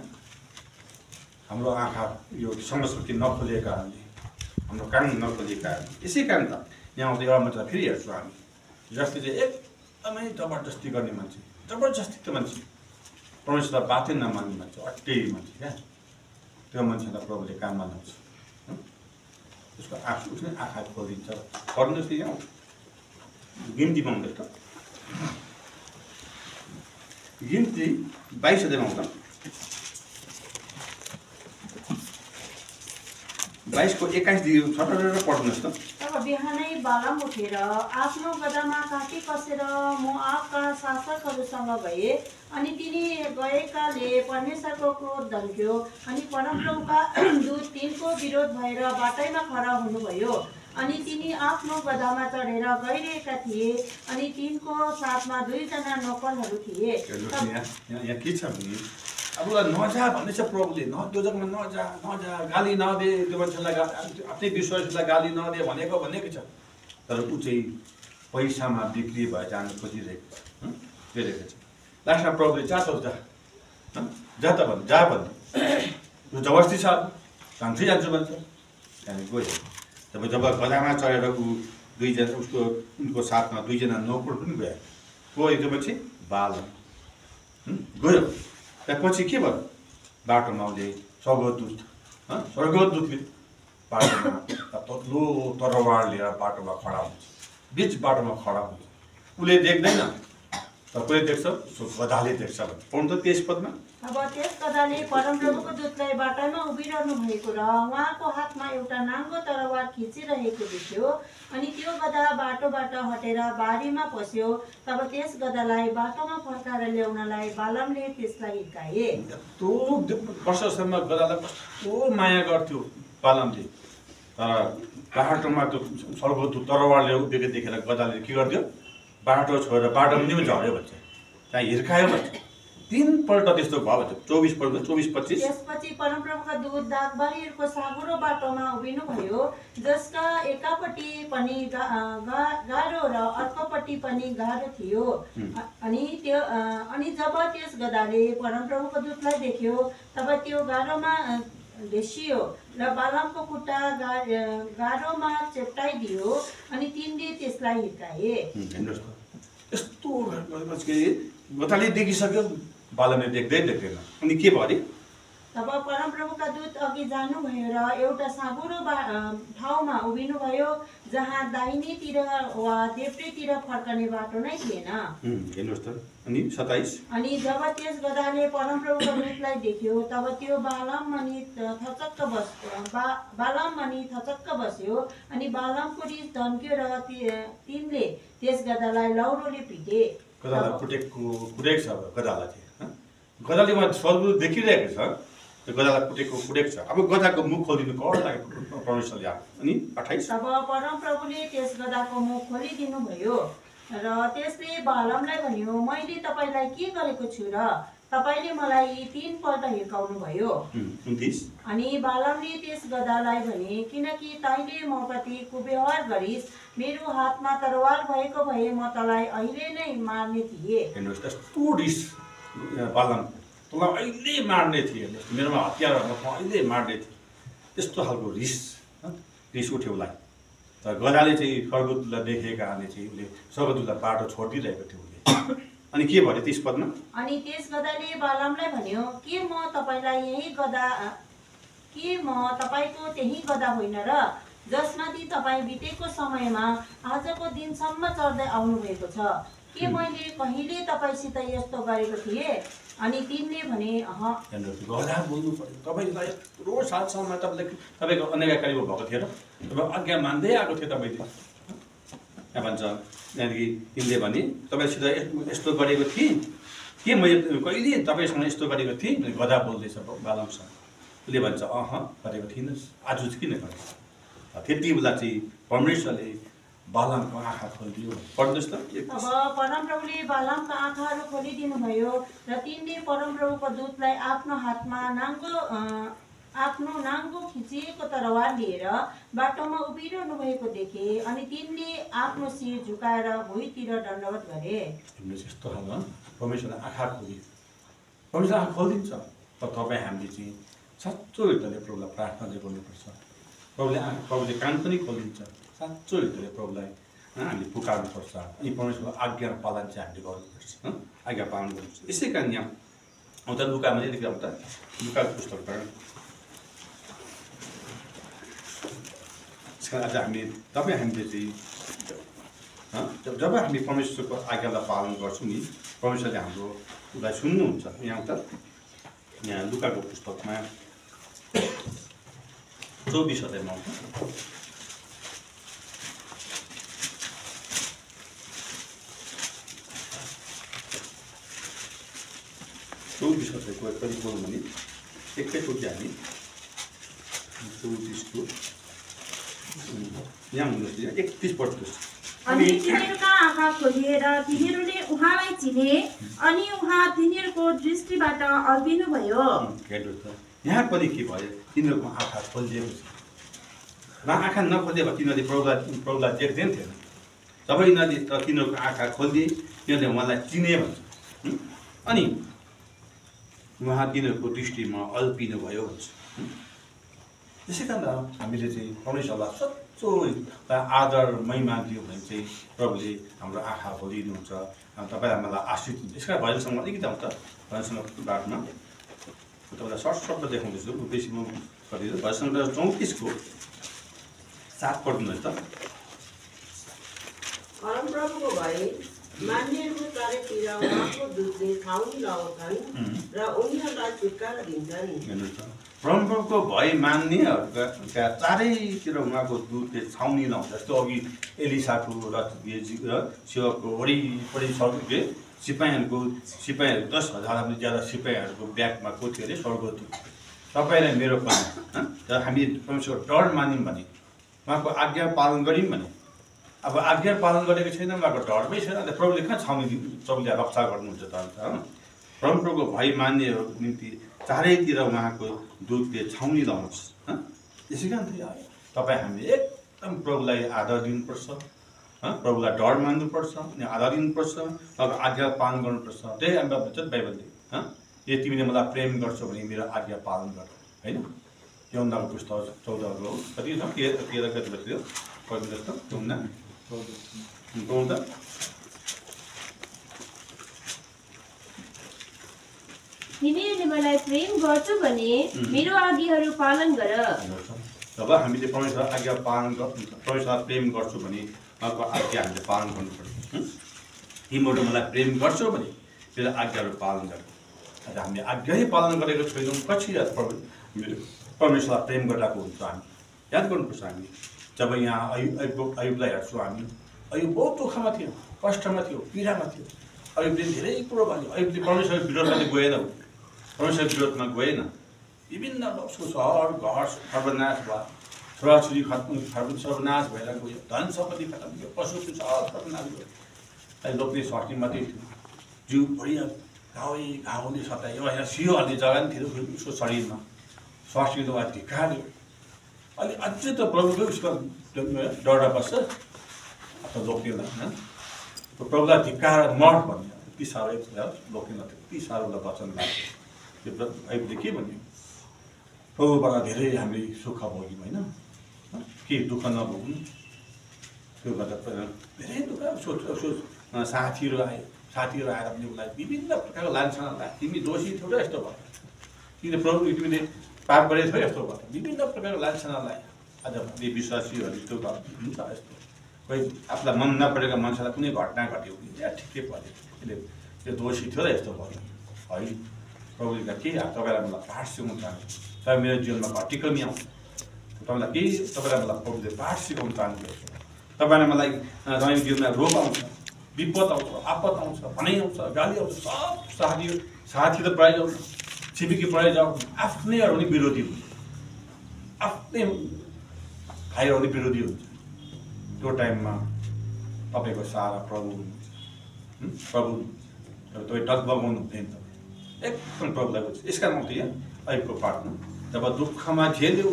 हाम्रो आँखा यो समशक्ति नखोलिएको कारणले, हाम्रो कान नखोलिएको कारणले। यसै कारण त यहाँ आउँदा एउटा मान्छेलाई फेरि हेर्छौँ हामी, जसले चाहिँ एकदमै जबरजस्ती गर्ने मान्छे, जबरजस्ती त मान्छे, परमेश्वरलाई बातै नमान्ने मान्छे, अट्टै मान्छे क्या, त्यो मान्छेलाई प्रभुले काममा ल्याउँछ। उसको उसले आँखा खोलिदिन्छ। पढ्नुहोस् त यहाँ गिन्तीमा हुँदैछ, गिन्ती 22 अध्यायमा आउँदा 22 को 21 पढ्नुहोस् त। तब बिहानै बालाम उठेर आफ्नो गदामा काटी कसेर मोआबका शासकहरूसँग गए। अनि तिनी गएकाले परमेश्वरको क्रोध दल्क्यो। अनि परमप्रभुका दूत तिनको विरोध भएर बाटैमा खडा हुनुभयो। अनि तिनी आफ्नो गदामा चढेर गइरहेका थिए। अनि तिनको साथमा 2 जना नोकरहरू थिए। यहाँ के छ भने अब नजा भन्दैछ प्रभुले, त्यो जग्गामा नजा, गाली नदे, त्यो मान्छेलाई आफ्नै विश्वासलाई गाली नदे भनेको छ। तर ऊ चाहिँ पैसामा बिक्री भएर जान खोजिरहेको छ। लास्टमा प्रभुले जा त भन्छ, त्यो जबरजस्ती छ, जान्छै जान्छु भन्छ। त्यहाँदेखि गयो। जब गदामा चढेर उनको साथमा 2 जना नोकर पनि गयो। त्यो पछि बालम गयो। त्यसपछि के भयो, बाटोमा उसले स्वर्गदूतले बाटोमा तत्लो तरवार लिएर बाटोमा खडा हुन्छ, बिच बाटोमा खडा हुन्छ। उसले देख्दैन, तर कसले देख्छ, गधाले देख्छ। पढ्नु त 23 पदमा। अब त्यस गधाले परमप्रभुको दूतलाई बाटामा उभिरहनु भएको र उहाँको हातमा एउटा नाङ्गो तरवार खिचिरहेको देख्यो। अनि त्यो गधा बाटोबाट हटेर बारीमा पस्यो। तब त्यस गधालाई बाटोमा फर्काएर ल्याउनलाई बालमले त्यसलाई हिर्काए। यत्रो वर्षसम्म गधालाई कस्तो माया गर्थ्यो बालमले, तर बाटोमा त्यो स्वर्गदूत तरवारले उभिएको देखेर गधाले के गरिदियो बाटो छोडेर बाटो पनि झऱ्यो भन्छ त्यहाँ हिर्कायो भन्छ 3 पल्ट त्यस्तो भयो भन्छ 24 पल्ट 24-25 त्यसपछि परमप्रभुका दूत दागबारीहरूको साँघुरो बाटोमा उभिनुभयो जसका एकापट्टि पनि गाह्रो र अर्कोपट्टि पनि गाह्रो थियो अनि जब त्यस गधाले परमप्रभुको दूतलाई देख्यो तब त्यो गाह्रोमा ढेसियो र बालामको खुट्टा गाह्रोमा चेप्टाइदियो अनि तिनले त्यसलाई हिर्काए। यस्तो गधाले देखिसक्यो बालामले देख्दैन अनि के भयो अरे तब परमप्रभुका दूत अघि जानुभयो र एउटा साँघुरो ठाउँमा उभिनुभयो जहाँ दाहिनेतिर वा देब्रेतिर फर्कने बाटो नै थिएन। हेर्नुहोस् त अनि 27 अनि जब त्यस गधाले परमप्रभुका दूतलाई देख्यो तब त्यो बालाम अनि थचक्क बस्यो अनि बालामको रिस धन्क्यो र तिनले त्यस गधालाई लौरोले पिटे। गधालाई कुटेको छ गधालाई चाहिँ गधाले स्वर्गदूत देखिरहेको छ त्यो गधालाई कुटेको छ। अब गधाको मुख खोलिदिनु कर लागेको परमेश्वरले अनि 28 तब परमप्रभुले त्यस गधाको मुख खोलिदिनु भयो र त्यसले बालामलाई भन्यो मैले तपाईलाई के गरेको छु र तपाईले मलाई 3 पल्ट हिर्काउनु भयो। 29 अनि बालामले त्यस गधालाई भने किनकि तैँले मप्रति कुव्यवहार गरिस् मेरो हातमा तरवार भएको भए म तँलाई अहिले नै मार्ने थिएँ। हेर्नुहोस् यस्तो रिस बालाम तँलाई अहिले मार्ने थिएँ मेरोमा हतियार अहिले मार्ने थिएँ त्यस्तो खालको रिस उठ्यो उसलाई। तर गधाले चाहिँ स्वर्गदूतलाई देखेका कारणले चाहिँ उसले स्वर्गदूतलाई बाटो छोडिदिइरहेको थियो उसले। अनि के भन्यो 30 पदमा अनि त्यस गधाले बालामलाई भन्यो के म तपाईको त्यही गधा होइन र जसमाथि तपाईँ बितेको समयमा आजको दिनसम्म चढ्दै आउनु भएको छ के मैले कहिले तपाईसित यस्तो गरेको थिएँ। अनि तिनले भने गधा बोल्नु पर्यो तपाईँलाई यत्रो सालसम्म तपाईँको अनेकाकारी भएको थियो र तपाईँ आज्ञा मान्दै आएको थियो तपाईँले यहाँ भन्छ यहाँदेखि तिनले भने तपाईँसित यस्तो गरेको थिएँ के मैले कहिले तपाईँसँग यस्तो गरेको थिएँ गधा बोल्दैछ बालामसँग उसले भन्छ गरेको थिइनँ आज चाहिँ किन गरेको त्यति बेला चाहिँ परमेश्वरले बालामको आँखा खोलिदियो पढ्नुहोस् त। अब परमप्रभुले बालामका आँखाहरू खोलिदिनु भयो र तिनले परमप्रभुको दूतलाई आफ्नो हातमा नाङ्गो खिचिएको तरवार लिएर बाटोमा उभिरहनु भएको देखे अनि तिनले आफ्नो शिर झुकाएर भुइँतिर दण्डवत गरे। यस्तो खालको परमेश्वरले आँखा खोलिदियो परमेश्वरले आँखा खोलिदिन्छ तर तपाईँ हामीले चाहिँ साँचो हृदयले प्रभुलाई प्रार्थना चाहिँ गर्नुपर्छ। प्रभुले कान पनि खोलिदिन्छ साँचो हृदयले प्रभुलाई हामीले पुकार्नुपर्छ अनि परमेश्वरको आज्ञा पालन चाहिँ हामीले गर्नुपर्छ आज्ञा पालन गर्नुपर्छ। यसै कारण यहाँ आउँदा लुकामा चाहिँ लेखेर आउँदा लुकाको पुस्तकबाट आज हामीले चाहिँ जब हामी परमेश्वरको आज्ञालाई पालन गर्छौँ नि परमेश्वरले हाम्रो उसलाई सुन्नुहुन्छ। यहाँ लुकाको पुस्तकमा 24 अध्यायमा आउँछ 24 अध्यायको कति बोल्नु भने एकैचोटि हामी 24 को यहाँ हुनुहोस् 31 पढ्नुहोस्। अनि तिनीहरूका आँखा खोलिएर तिनीहरूले उहाँलाई चिने अनि उहाँ तिनीहरूको दृष्टिबाट अल्पिनुभयो। हेर्नुहोस् त यहाँ पनि के भयो तिनीहरूको आँखा खोलिदिएको छ र आँखा नखोलिदिए भए तिनीहरूले प्रभुलाई देख्दैन थिएन। जब यिनीहरूले तिनीहरूको आँखा खोलिदिए तिनीहरूले उहाँलाई चिने भन्छ अनि उहाँ तिनीहरूको दृष्टिमा अल्पिनु भयो भन्छ। त्यसै कारण हामीले चाहिँ परमेश्वरलाई सच्चो आदर महिमा दियो भने चाहिँ प्रभुले हाम्रो आँखा खोलिदिनुहुन्छ तपाईँलाई मलाई आश्रित हुन्छ। यसका भजनसँग अलिकति आउँछ भजनसँग बाटमा तपाईँलाई सर्ट देखाउँदैछु बेसी म गरिदिनु भजनसँग 34 को 7 पढ्नुहोस् त। परमप्रभुको भए मान्नेहरूको चारैतिर उहाँको दूतले छाउनी लगाउँछन् र उनीहरूलाई छुटकारा दिन्छन्। हेर्नुहोस् त परमप्रभुको भय मान्नेहरूका चारैतिर उहाँको दूतले छाउनी लाउँछ। जस्तो अघि एलिसाको र सेवकको वरिपरि सिपाहीहरू 10,000 भन्दा ज्यादा सिपाहीहरूको ब्यागमा को थियो अरे स्वर्गदूत। तपाईँलाई मेरो पनि हामी परमेश्वरको डर मान्यौँ भने उहाँको आज्ञा पालन गऱ्यौँ भने अब आज्ञा पालन गरेको छैन उहाँको डरमै छैन अन्त प्रभुले कहाँ छाउनी प्रभुले रक्षा गर्नुहुन्छ त अन्त परमप्रभुको भय मान्नेहरूको निम्ति चारैतिर उहाँको दूतले छाउनी लाउँछ त्यसै कारण तपाईँ हामीले एकदम प्रभुलाई आदर दिनुपर्छ प्रभुलाई डर मान्नुपर्छ अनि आदर दिनुपर्छ उहाँको आज्ञा पालन गर्नुपर्छ त्यही हामी भन्छ बाइबलले यदि तिमीले मलाई प्रेम गर्छौ भने मेरो आज्ञा पालन गर होइन यौनाको पुस्तक 14 कति छ 13 कति बज्यो पढ्नुहोस् त यौना 14 तिमीले मलाई प्रेम गर्छौ भने मेरो आज्ञाहरू पालन गर। जब हामीले परमेश्वर आज्ञा पालन परमेश्वर प्रेम गर्छौ भने उहाँको आज्ञा हामीले पालन गर्नुपर्छ तिमीहरू मलाई प्रेम गर्छौ भने मेरो आज्ञाहरू पालन गर। आज हामीले आज्ञै पालन गरेको छैनौँ पछि परमेश्वरलाई प्रेम गरिरहेको हुन्छ हामी याद गर्नुपर्छ हामी जब यहाँ अयुबलाई हेर्छौँ हामी अयुब बहुत दुःखमा थियो कष्टमा थियो पीडामा थियो अयुबले धेरै कुरो भन्यो अयुबले परमेश्वरको विरोधमा गएन परमेश्वर विरोधमा गएन विभिन्न उसको सहर घर सर्वनाश भयो छोराछोरी सर्वनाश भएर गयो धन सम्पत्ति खतम भयो पशु सब सर्वनाश भयो अहिले लोग्ने स्वास्नी मात्रै थियो जिउ भरि घाउले सतायो होइन सियो हाल्ने जग्गा पनि थियो उसको शरीरमा स्वास्नीले उहाँ धिक्कार्यो अहिले अझै त प्रभुकै उसको डर बस्छ अथवा लोग्नेलाई होइन प्रभुलाई धिक्कार मर भन्ने यति साह्रो लोग्नेलाई यति साह्रो उसलाई वचन लाग्यो त्यो अहिले के भन्यो प्रभुबाट धेरै हामीले सुख भोग्यौँ होइन के दुःख नभोग्नु त्यो गर्दा धेरै दुःख उसको साथीहरू आए साथीहरू आएर पनि उसलाई विभिन्न प्रकारको लान्छना लाए तिमी दोषी थियौ र यस्तो भयो किन प्रभु तिमीले पाप गरेको थियो यस्तो भयो विभिन्न प्रकारको लान्छना लाए आज विश्वासीहरू यस्तो हुन्छ यस्तो कोही आफूलाई मन नपरेको मान्छेलाई कुनै घटना घट्यो भने या ठिकै पऱ्यो यसले त्यो दोषी थियो र यस्तो भयो है प्रभुले के तपाईँलाई मलाई पाठ सिकाउनु चाहन्छु तपाईँ मेरो जीवनमा घटी कमी आउँछ तपाईँलाई केही तपाईँलाई मलाई प्रभुले पाठ सिकाउनु चाहनुहुन्छ तपाईँलाई मलाई तपाईँ जीवनमा रोग आउँछ विपद आउँछ आपद आउँछ भनाइ आउँछ गाली आउँछ सब साथी त प्रायः आउँछ छिमेकी प्रायः जाऊ आफ्नैहरू पनि विरोधी हुन्छ आफ्नै भाइहरू पनि विरोधी हुन्छ त्यो टाइममा तपाईँको सारा प्रभु हुनुहुन्छ प्रभु तपाईँ डगमगाउनु हुँदैन एकदम प्रभुलाई बुझ्छ यस कारण आउँथ्यो यहाँ अहिलेको पाठमा जब दुःखमा झेल्यो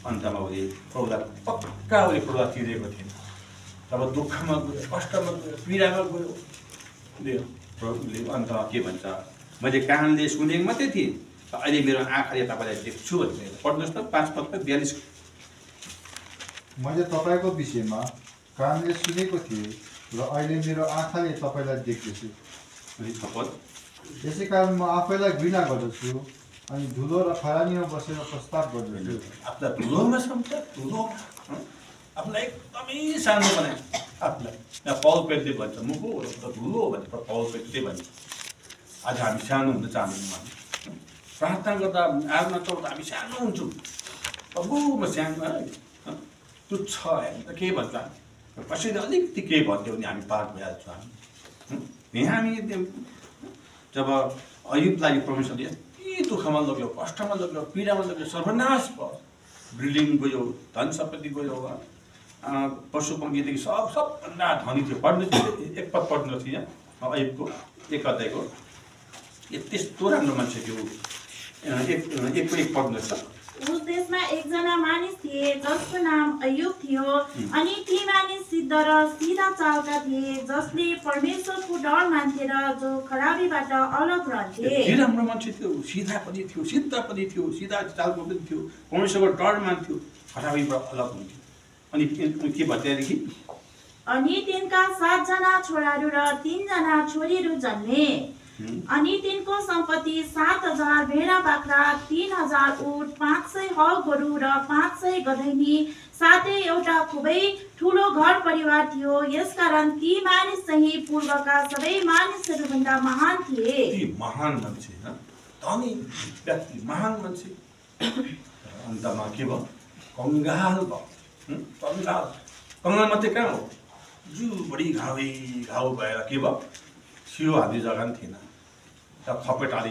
अन्तमा उसले प्रभुलाई पक्का उसले प्रभुलाई चिरेको थिएन जब दुःखमा गयो कष्टमा गयो पीडामा गयो प्रभुले अन्त के भन्छ मैले कानले सुनेको मात्रै थिएँ अहिले मेरो आँखाले तपाईँलाई देख्छु भन्छ पढ्नुहोस् त 5:42 मैले तपाईँको विषयमा कानले सुनेको थिएँ र अहिले मेरो आँखाले तपाईँलाई देख्दैछु यसै कारण म आफैलाई घृणा गर्दछु अनि धुलो र खरानीमा बसेर प्रस्ताव गर्दछु आफूलाई धुलोमा सम्झ धुलोमा आफूलाई एकदमै सानो बनाए आफूलाई यहाँ पौल पेटले भन्छ म को धुलो भन्छ पौल पेटले भन्छ आज हामी सानो हुन चाहँदैनौँ हामी प्रार्थना गर्दा आत्मा चौधा हामी सानो हुन्छौँ प्रभु म सानो तुच्छ के भन्छ कसैले अलिकति केही भन्थ्यो भने हामी पार भइहाल्छौँ हामी हामी जब अयुबलाई परमेश्वरले यति दुःखमा लग्यो कष्टमा लग्यो पीडामा लग्यो सर्वनाश भयो बिल्डिङ गयो धन सम्पत्ति गयो पशु पङ्खीदेखि सबभन्दा धनी थियो पढ्नु एक पद पढ्नु थियो यहाँ अयुबको 1 अध्यायको त्यस्तो राम्रो मान्छे थियो एक पढ्नुहोस् त उस देशमा एकजना मानिस थिए जसको नाम अयुब थियो अनि ती मानिस सिद्ध र सिधा चालका थिए जसले परमेश्वरको डर मान्थे र जो खराबीबाट अलग रहन्थे राम्रो मान्छे थियो सिधा पनि थियो सिद्ध पनि थियो सिधा चालको पनि थियो परमेश्वरको डर मान्थ्यो खराबीबाट अलग हुन्थ्यो अनि के भन्दैदेखि अनि तिनका 7 जना छोराहरू र 3 जना छोरीहरू जन्मे अनि तिनको सम्पत्ति 7,000 भेडा बाख्रा 3,000 ऊँट 500 हल गोरु र 500 गधैनी साथै एउटा खुबै ठुलो घर परिवार थियो यसकारण ती मानिस चाहिँ पूर्वका सबै मानिसहरूभन्दा महान थिए महान मान्छे धनी व्यक्ति महान मान्छे अन्तमा के भयो कङ्गाल भयो कङ्गाल मात्रै कहाँ हो जिउभरि घाउ भएर के भयो सियो हाल्ने जग्गा पनि थिएन खपेट हाली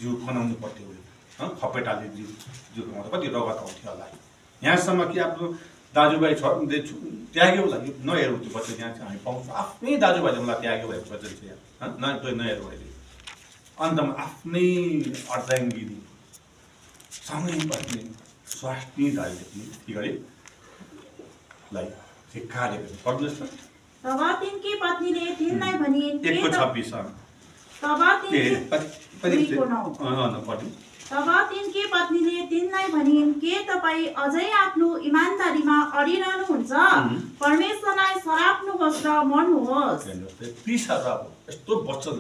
जिउ खनाउनु पर्थ्यो खपेटाले जिउमा त कति रगत आउँथ्यो होला यहाँसम्म कि आफ्नो दाजुभाइ छोराले त्याग्यो होला नहेरौँ त्यो वचन यहाँ चाहिँ हामी पाउँछौँ आफ्नै दाजुभाइले मलाई त्याग्यो भएको वचन छ यहाँ नहेरौँ अहिले अन्तमा आफ्नै अर्धाङ्गिनी सँगै बस्ने स्वास्नी दाजुले पनि के गरे लाई धिक्कारेको पढ्नुहोस् न तब तिनकी पत्नीले तिनलाई भनिन् 1:26 तब तिनकी पत्नीले तिनलाई भनिन् के तपाईँ अझै आफ्नो इमानदारीमा अडिरहनुहुन्छ परमेश्वरलाई सराप्नुहोस् र मर्नुहोस् यस्तो वचन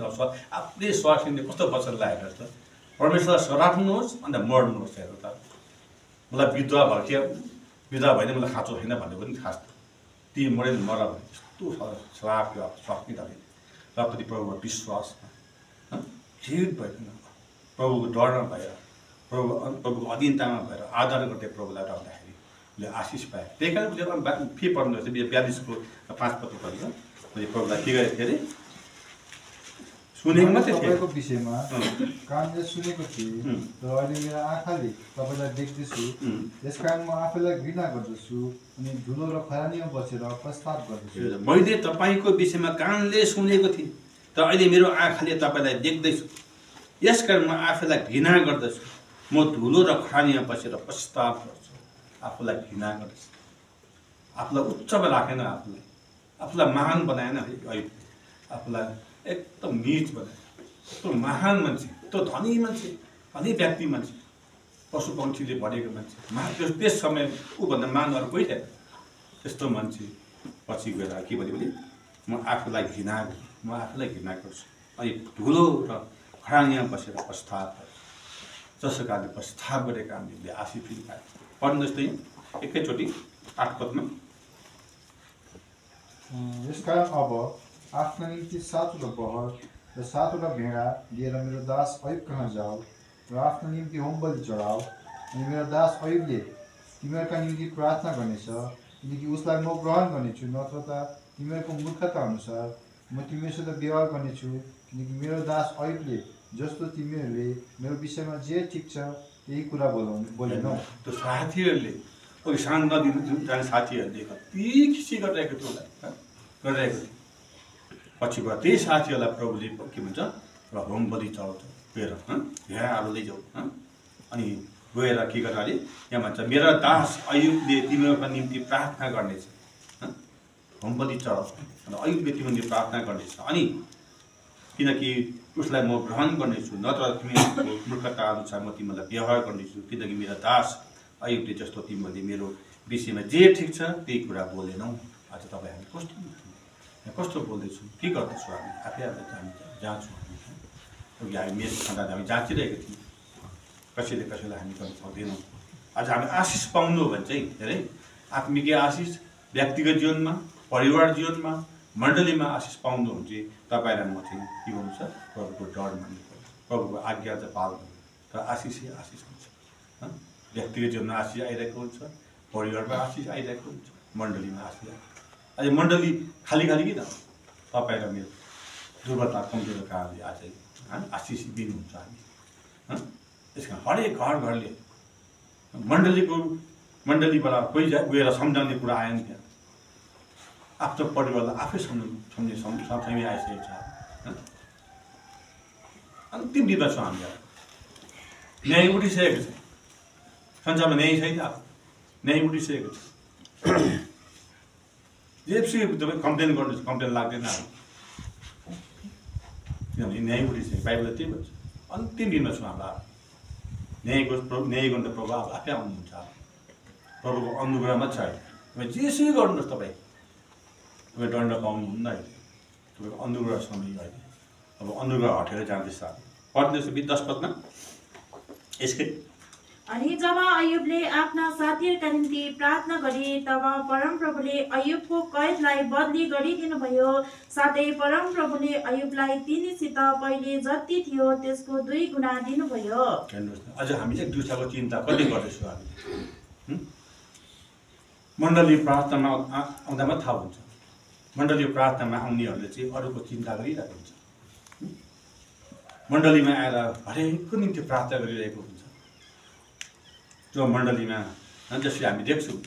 आफ्नै स्वास्नीले कस्तो वचन लागेको छ परमेश्वरलाई सराप्नुहोस् अन्त मर्नुहोस् हेर्नु त मलाई विधवा भयो के विधवा भएन मलाई खाँचो छैन भन्ने पनि खास ती मरेर मर भने यस्तो श्राप स्वास्नी दाले र पनि प्रभुमा विश्वासमा जीवित भइकन प्रभुको डरमा भएर प्रभुको अधीनतामा भएर आदर गर्दै प्रभुलाई रहँदाखेरि उसले आशिष पाए त्यही कारण उसले फी पढ्नु 42को 5 पद पढ्यो मैले प्रभुलाई के गरेको थिएँ अरे सुनेको मात्रै थिएँ तपाईँको विषयमा कानले सुनेको थिएँ र अहिले मेरो आँखाले तपाईँलाई देख्दैछु यसकारण म आफैलाई घृणा गर्दछु अनि धुलो र खरानीमा बसेर प्रस्ताव गर्दछु मैले तपाईँको विषयमा कानले सुनेको थिएँ तर अहिले मेरो आँखाले तपाईँलाई देख्दैछु यसकारण म आफैलाई घृणा गर्दछु म धुलो र खरानीमा बसेर प्रस्ताव गर्छु आफूलाई घृणा गर्दछु आफूलाई उच्चमा राखेन आफूलाई महान बनाएन आफूलाई एकदम नीच बनायो यस्तो महान मान्छे यस्तो धनी मान्छे धनी व्यक्ति मान्छे पशु पक्षीले भरेको मान्छे त्यस समय ऊभन्दा महान अरू कोही थिएन त्यस्तो मान्छे पछि गएर के भन्यो भने म आफूलाई घृणा गर्छु अनि धुलो र खरानीमा बसेर प्रस्ताव गर्छु जसो कारणले प्रस्ताव गरेका हामीले आशिष पनि पाए पढ्नुहोस् त एकैचोटि 8 पदमा यसकारण अब आफ्ना निम्ति 7वटा बहर र 7वटा भेडा लिएर मेरो दास अयुब कहाँ जाऊ र आफ्नो निम्ति होम बलि चढाऊ अनि मेरो दास अयुबले तिमीहरूका निम्ति प्रार्थना गर्नेछ किनकि उसलाई म ग्रहण गर्नेछु नत्र त तिमीहरूको मूर्खता अनुसार म तिमीहरूसित व्यवहार गर्नेछु किनकि मेरो दास अयुबले जस्तो तिमीहरूले मेरो विषयमा जे ठिक छ त्यही कुरा बोलेनौ त्यो साथीहरूले कोही सानो नदिनु जाने साथीहरूले कति खिसी गरिरहेको थियो गरिरहेको थियो पछि गएर त्यही साथीहरूलाई प्रभुले के भन्छ र होम बलि चढाउँछ गएर भेडाहरू लैजाऊ अनि गएर के गर्छ अरे यहाँ भन्छ मेरा दास अयुबले तिमीहरूका निम्ति प्रार्थना गर्नेछ होम बलि चढाउँछ अयुबले तिम्रो निम्ति प्रार्थना गर्नेछ अनि किनकि उसलाई म ग्रहण गर्नेछु नत्र तिमीहरूको मूर्खता अनुसार म तिमीलाई व्यवहार गर्नेछु किनकि मेरा दास अयुबले जस्तो तिमीहरूले मेरो विषयमा जे ठिक छ त्यही कुरा बोलेनौ आज तपाईँ हामी कस्तो बोल्दैछौँ के गर्दैछौँ हामी आफै हामी जाँच्छौँ हामी मेस खाँदा हामी जाँचिरहेको थियौँ कसैलाई हामी गर्न सक्दैनौँ आज हामी आशिष पाउनु हो भने चाहिँ धेरै आत्मिक आशिष व्यक्तिगत जीवनमा परिवार जीवनमा मण्डलीमा आशिष पाउनु हो भने चाहिँ तपाईँलाई म चाहिँ के गर्नु छ प्रभुको डर मान्नु पर्यो प्रभुको आज्ञा चाहिँ पाल्नु तर आशिषै आशिष हुन्छ व्यक्तिगत जीवनमा आशिष आइरहेको हुन्छ परिवारमा आशिष आइरहेको हुन्छ मण्डलीमा आशिष अहिले मण्डली खाली किन तपाईँ र मेरो दुर्बलता कमजोरको कारणले आज आशिष दिनुहुन्छ हामी त्यस कारण हरेक घरले मण्डलीबाट कोही गएर सम्झाउने कुरा आएन त्यहाँ आफ्नो परिवारलाई आफै सम्झने आइसकेको छ अन्तिम दिनमा छौँ हामी न्याय उठिसकेको छ संसारमा न्याय छैन न्याय उठिसकेको छ जेपसी तपाईँ कम्प्लेन गर्नुहोस् कम्प्लेन लाग्दैन किनभने न्याय उठिसक्यो बाइबलले त्यही भन्छ अन्तिम दिनमा छौँ हाम्रो न्याय गर्नु त प्रभु आफै आउनुहुन्छ प्रभुको अनुग्रहमा छ तपाईँ जेसै गर्नुहोस् तपाईँ दण्ड पाउनुहुन्न अहिले तपाईँको अनुग्रह समय अहिले अब अनुग्रह हटेर जाँदैछ पढ्दैछ 10 पदमा यसकै अनि जब अयुबले आफ्ना साथीहरूका निम्ति प्रार्थना गरे तब परमप्रभुले अयुबको कैदलाई बदली गरिदिनुभयो साथै परमप्रभुले अयुबलाई तिनीसित पहिले जति थियो त्यसको 2 गुणा दिनुभयो अझ हामी एक दुसराको चिन्ता कति गर्दैछौँ हामी मण्डली प्रार्थनामा आउँदामा थाहा हुन्छ मण्डली प्रार्थनामा आउनेहरूले चाहिँ अरूको चिन्ता गरिरहेको हुन्छ मण्डलीमा आएर हरेकको निम्ति प्रार्थना गरिरहेको हुन्छ त्यो मण्डलीमा जसरी हामी देख्छौँ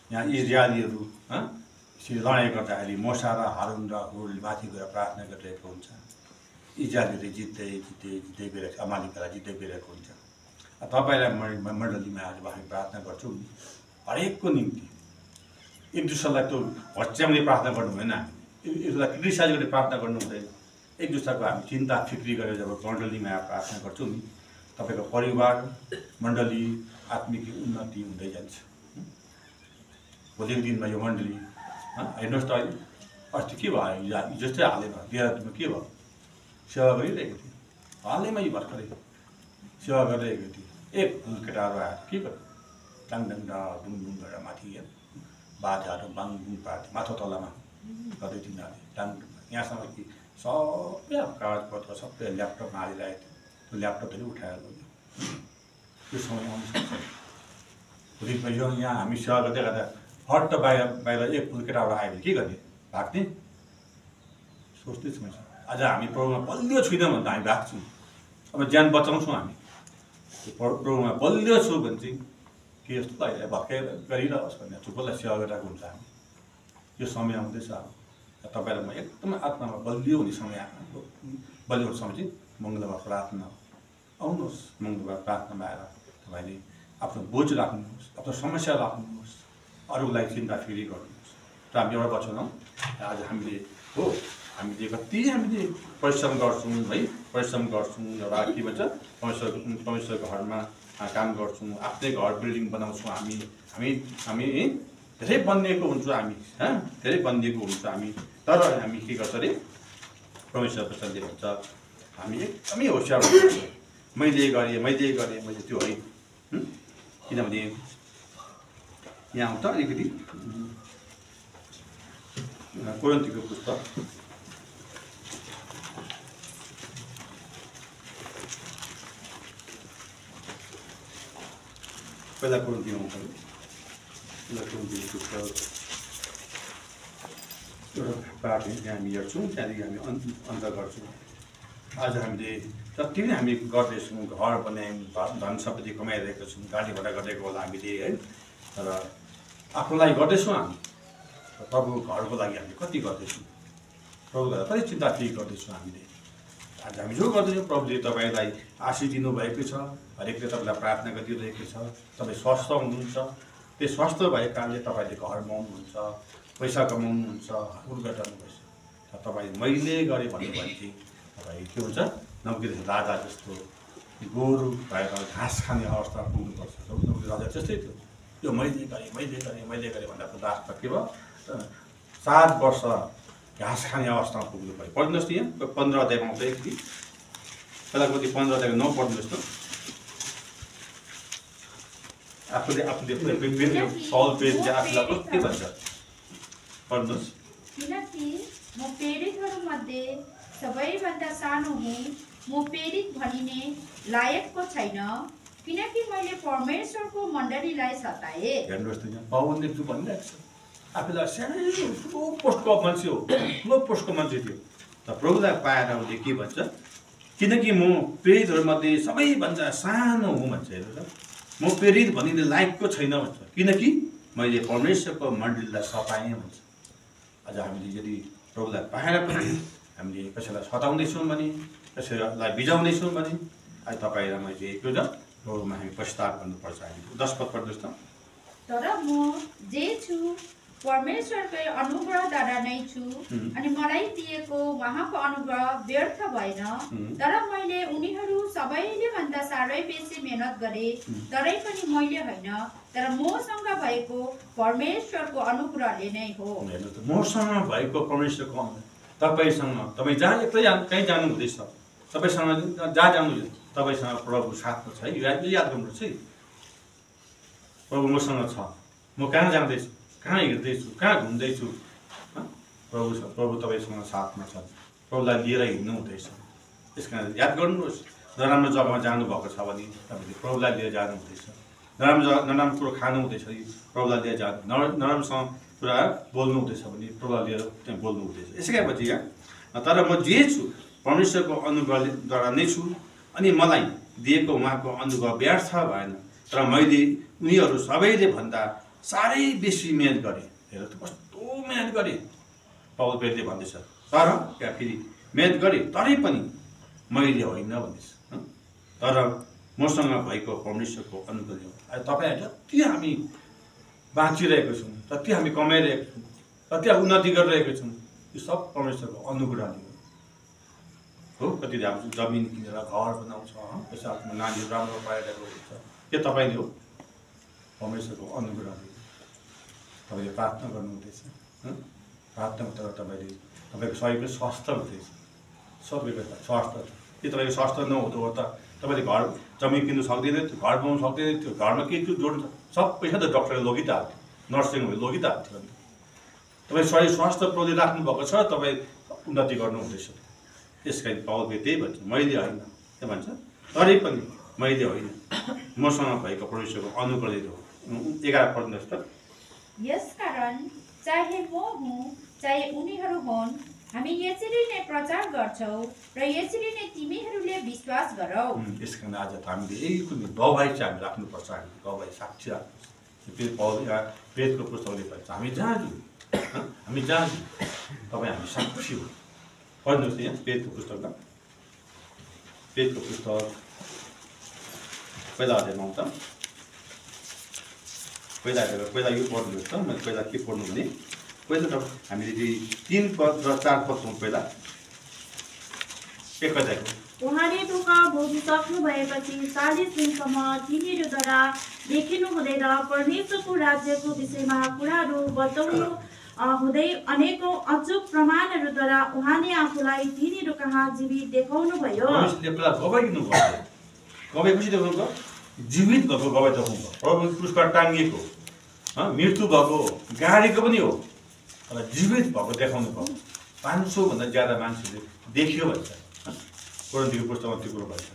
यहाँ इजरायलीहरू यसरी लडाइँ गर्दाखेरि मोसा र हारुन र हुरले माथि गएर प्रार्थना गरिरहेको हुन्छ। इजरायलीले जित्दै गइरहेको छ, अमालेकलाई जित्दै गइरहेको हुन्छ। तपाईँलाई मण्डलीमा आज हामी प्रार्थना गर्छौँ हरेकको निम्ति। एक दुसरालाई त्यो भच्याउने प्रार्थना गर्नु हुँदैन, यसलाई क्रिटिसाइज गर्ने प्रार्थना गर्नु हुँदैन। एक दुसराको हामी चिन्ता फिक्री गरेर जब मण्डलीमा प्रार्थना गर्छौँ नि, तपाईँको परिवार मण्डली आत्मिक उन्नति हुँदै जान्छ। भोलिको दिनमा यो मण्डली हेर्नुहोस् त, अहिले अस्ति के भयो, जस्तै हालैमा देहरादूनमा के भयो, सेवा गरिरहेको थियो। हालैमा यो भर्खरै सेवा गरिरहेको थियो। एक केटाहरू आएर के गर्यो, डाङ डाङ डुङ डुङ गरेर माथि बाजाहरू बाङ बुङ पार्थ्यो, माथो तलामा गर्दै तिनीहरूले डाङ यहाँसम्म कि सबै कागजपत्र सबै ल्यापटपमा हालिरहेको थियो। त्यो ल्यापटपहरू उठाएर लग्यो। त्यो समय आउनु सक्छ। भोलिको यो यहाँ हामी सेवा गर्दै गर्दा हट्ट बाहिर एक केटाहरू आयो भने के गर्ने, भाग्ने सोच्दैछु मैले। आज हामी प्रभुमा बलियो छुइनँ भने त हामी भाग्छौँ। अब ज्यान बचाउँछौँ हामी। प्रभुमा बलियो छु भने चाहिँ के जस्तो लाग्यो, भर्खै गरिरहोस् भन्ने चुपलाई सेवा गरिरहेको हुन्छ हामी। यो समय आउँदैछ। अब तपाईँलाई म एकदमै आत्मामा बलियो हुने समय बलियो हुने समय चाहिँ मङ्गलबार प्रार्थना हो। आउनुहोस् मङ्गलबार प्रार्थनामा आएर तपाईँले आफ्नो बोझ राख्नुहोस्, आफ्नो समस्या राख्नुहोस्, अरूलाई चिन्ता फेरि गर्नुहोस्। र हामी एउटा वचन हौ, आज हामीले कति हामीले परिश्रम गर्छौँ है, परिश्रम गर्छौँ, एउटा के भन्छ परमेश्वरको घरमा काम गर्छौँ, आफ्नै घर बिल्डिङ बनाउँछौँ। हामी धेरै बनिएको हुन्छौँ हामी, धेरै बनिएको हुन्छ हामी। तर हामी के गर्छ अरे, परमेश्वर वचनले भन्छ हामी एकदमै होसियार हुन्छ। मैले गरेँ त्यो है। किनभने यहाँ आउँछ अलिकति कोरिन्थीको पुस्तक पहिला कोरिन्थीमा आउँछ। पहिला कोरिन्थीको पुस्तक एउटा पाठ त्यहाँ हामी हेर्छौँ, त्यहाँदेखि हामी अन्त गर्छौँ। आज हामीले जति पनि हामी गर्दैछौँ, घर बनायौँ, धन सम्पत्ति कमाइरहेका छौँ, गाडी घोडा गरेको होला हामीले है, तर आफ्नो लागि गर्दैछौँ हामी। प्रभुको घरको लागि हामीले कति गर्दैछौँ, प्रभुको घर कति चिन्ता फिक्र गर्दैछौँ हामीले। आज हामी जो गर्दैछौँ, प्रभुले तपाईँलाई आशिष दिनुभएको छ, हरेकले तपाईँलाई प्रार्थना गरिदिरहेको छ। तपाईँ स्वस्थ हुनुहुन्छ, त्यो स्वस्थ भएको कारणले तपाईँले घर बनाउनुहुन्छ, पैसा कमाउनुहुन्छ, उर्गा गर्नुपर्छ। तर तपाईँ मैले गरेँ भन्नुभयो भने चाहिँ तपाईँ के हुन्छ, नौकरी राजा जस्तो गोरु भएर घाँस खाने अवस्था पुग्नुपर्छ। नौकरी राजा त्यस्तै थियो। यो मैले गरेँ भन्दा लास्टमा के भयो, 7 वर्ष घाँस खाने अवस्थामा पुग्नु पऱ्यो। पढ्नुहोस् न, यहाँ 15 अध्यायमा आउँछ। एकचोटि पहिला कति 15 अध्यायको 9 पढ्नुहोस् न। आफूले सल पेज आफूलाई के भन्छ पढ्नुहोस्। किनकि म प्रेरितहरूमध्ये सबैभन्दा सानो हुँ, म प्रेरित भनिने लायकको छैन, किनकि मैले परमेश्वरको मण्डलीलाई सताएँ। हेर्नुहोस् त, यहाँ पाउन्ने छु भनिरहेको छ। आफूलाई सानो ठुलो पोस्टको मान्छे हो, ठुलो पोस्टको मान्छे थियो, तर प्रभुलाई पाएर उसले के भन्छ, किनकि म प्रेरितहरूमध्ये सबैभन्दा सानो हुँ भन्छ। हेर्नुहोस्, म प्रेरित भनिने लायकको छैन भन्छ, किनकि मैले परमेश्वरको मण्डलीलाई सताएँ भन्छ। आज हामीले यदि प्रभुलाई पाएर पनि हामीले कसैलाई सताउँदैछौँ भने, कसैलाई बिजाउँदैछौँ भने, आज तपाईँ र मैले के हुन्छ, प्रभुमा हामी पश्चाताप गर्नुपर्छ। हामी 10 पद पढ्नुहोस् न। तर म जे छु परमेश्वरकै अनुग्रहद्वारा नै छु, अनि मलाई दिएको उहाँको अनुग्रह व्यर्थ भएन। तर मैले उनीहरू सबैले भन्दा साह्रै बेसी मेहनत गरेँ, तरै पनि मैले होइन, तर मसँग भएको परमेश्वरको अनुग्रहले नै हो। मसँग भएको परमेश्वरको, तपाईँ जहाँ एक्लै कहीँ जानु हुँदैछ, तपाईँसँग जहाँ जानु, तपाईँसँग प्रभु साथमा छ है। याद गर्नुपर्छ है, प्रभु मसँग छ। म कहाँ जाँदैछु, कहाँ हिँड्दैछु, कहाँ घुम्दैछु, प्रभु तपाईँसँग साथमा छ। प्रभुलाई लिएर हिँड्नु हुँदैछ। त्यस कारण याद गर्नुहोस्, नराम्रो जग्गामा जानुभएको छ भने तपाईँले प्रभुलाई लिएर जानु हुँदैछ। नराम्रो कुरो खानु हुँदैछ भने प्रभुलाई लिएर जानु, नराम्रोसँग कुरा बोल्नु हुँदैछ भने प्रभुलाई लिएर त्यहाँ बोल्नु हुँदैछ। यसै कारणपछि यहाँ, तर म जे छु परमेश्वरको अनुग्रहद्वारा नै छु, अनि मलाई दिएको उहाँको अनुग्रह व्यर्थ भएन। तर मैले उनीहरू सबैले भन्दा साह्रै बेसी मेहनत गरेँ। हेर त कस्तो मेहनत गरेँ पौल पेट्रोले भन्दैछ। तर त्यहाँ फेरि मेहनत गरेँ तरै पनि मैले होइन भन्दैछ। तर मसँग भएको परमेश्वरको अनुग्रह हो। तपाईँहरू जति हामी बाँचिरहेको छौँ, जति हामी कमाइरहेको छौँ, जति उन्नति गरिरहेको छौँ, यो सब परमेश्वरको अनुग्रहले हो। कतिले अब जमिन किनेर घर बनाउँछ, पैसा आफ्नो नानीहरू राम्रो पाइरहेको हुन्छ, त्यो तपाईँले हो, परमेश्वरको अनुग्रहले। तपाईँले प्रार्थना गर्नुहुँदैछ, प्रार्थनामा तर तपाईँको शरीरको स्वास्थ्य हुँदैछ, सबैको स्वास्थ्य। के तपाईँको स्वास्थ्य नहुँदो हो त तपाईँले घर जमिन किन्नु सक्दैन थियो, घर बनाउनु सक्दैन थियो, घरमा के जोड्नु सब पैसा त डक्टरले लगी त हाल्थ्यो, नर्सिङहरूले लगी त हाल्थ्यो। अन्त तपाईँ शरीर स्वास्थ्य प्रति राख्नुभएको छ, तपाईँ उन्नति गर्नुहुँदैछ। त्यस कारण पावलले त्यही भन्छ, मैले होइन के भन्छ, तरै पनि मैले होइन, मसँग भएको परमेश्वरको अनुग्रहले हो। 11 पढ्नुहोस् त। यसकारण चाहे म हुँ चाहे उनीहरू हुन्, हामी यसरी नै प्रचार गर्छौँ र यसरी नै तिमीहरूले विश्वास गरौ। यसकारण आज त हामीले यही कुनै गवाई चाहिँ हामी राख्नुपर्छ, हामी गवाई साक्षी राख्नुपर्छ। प्रेतको पुस्तकले भन्छ हामी जहाँ जाउँ तपाईँ हामी साक्षी हो। पढ्नुहोस् न यहाँ प्रेतको पुस्तकमा, प्रेतको पुस्तक पहिला अध्यायमा आउँछ। पहिला यो पढ्नुहोस् त। मैले पहिला के पढ्नु भने पहिला त हामीले 3 पद र 4 पदमा पहिला एक अध्यायको उहाँले दुःख भोगिसक्नु भएपछि 40 दिनसम्म तिनीहरूद्वारा देखिनु हुँदैन परमेश्वरको राज्यको विषयमा कुराहरू बताउनु हुँदै अनेकौं अचूक प्रमाणहरूद्वारा उहाँले आफूलाई तिनीहरू कहाँ जीवित देखाउनु भयो। गवाई कसरी देखाउनु भयो? जीवित भएको गवाई देखाउनु भयो। प्रभु क्रुसमा टाङ्गिएको, मृत्यु भएको, गाडेको पनि हो, तर जीवित भएको देखाउनु भयो। 500 भन्दा ज्यादा मान्छेले देखियो भन्छ कोरिन्थीको पुस्तकमा त्यो कुरो भन्छ।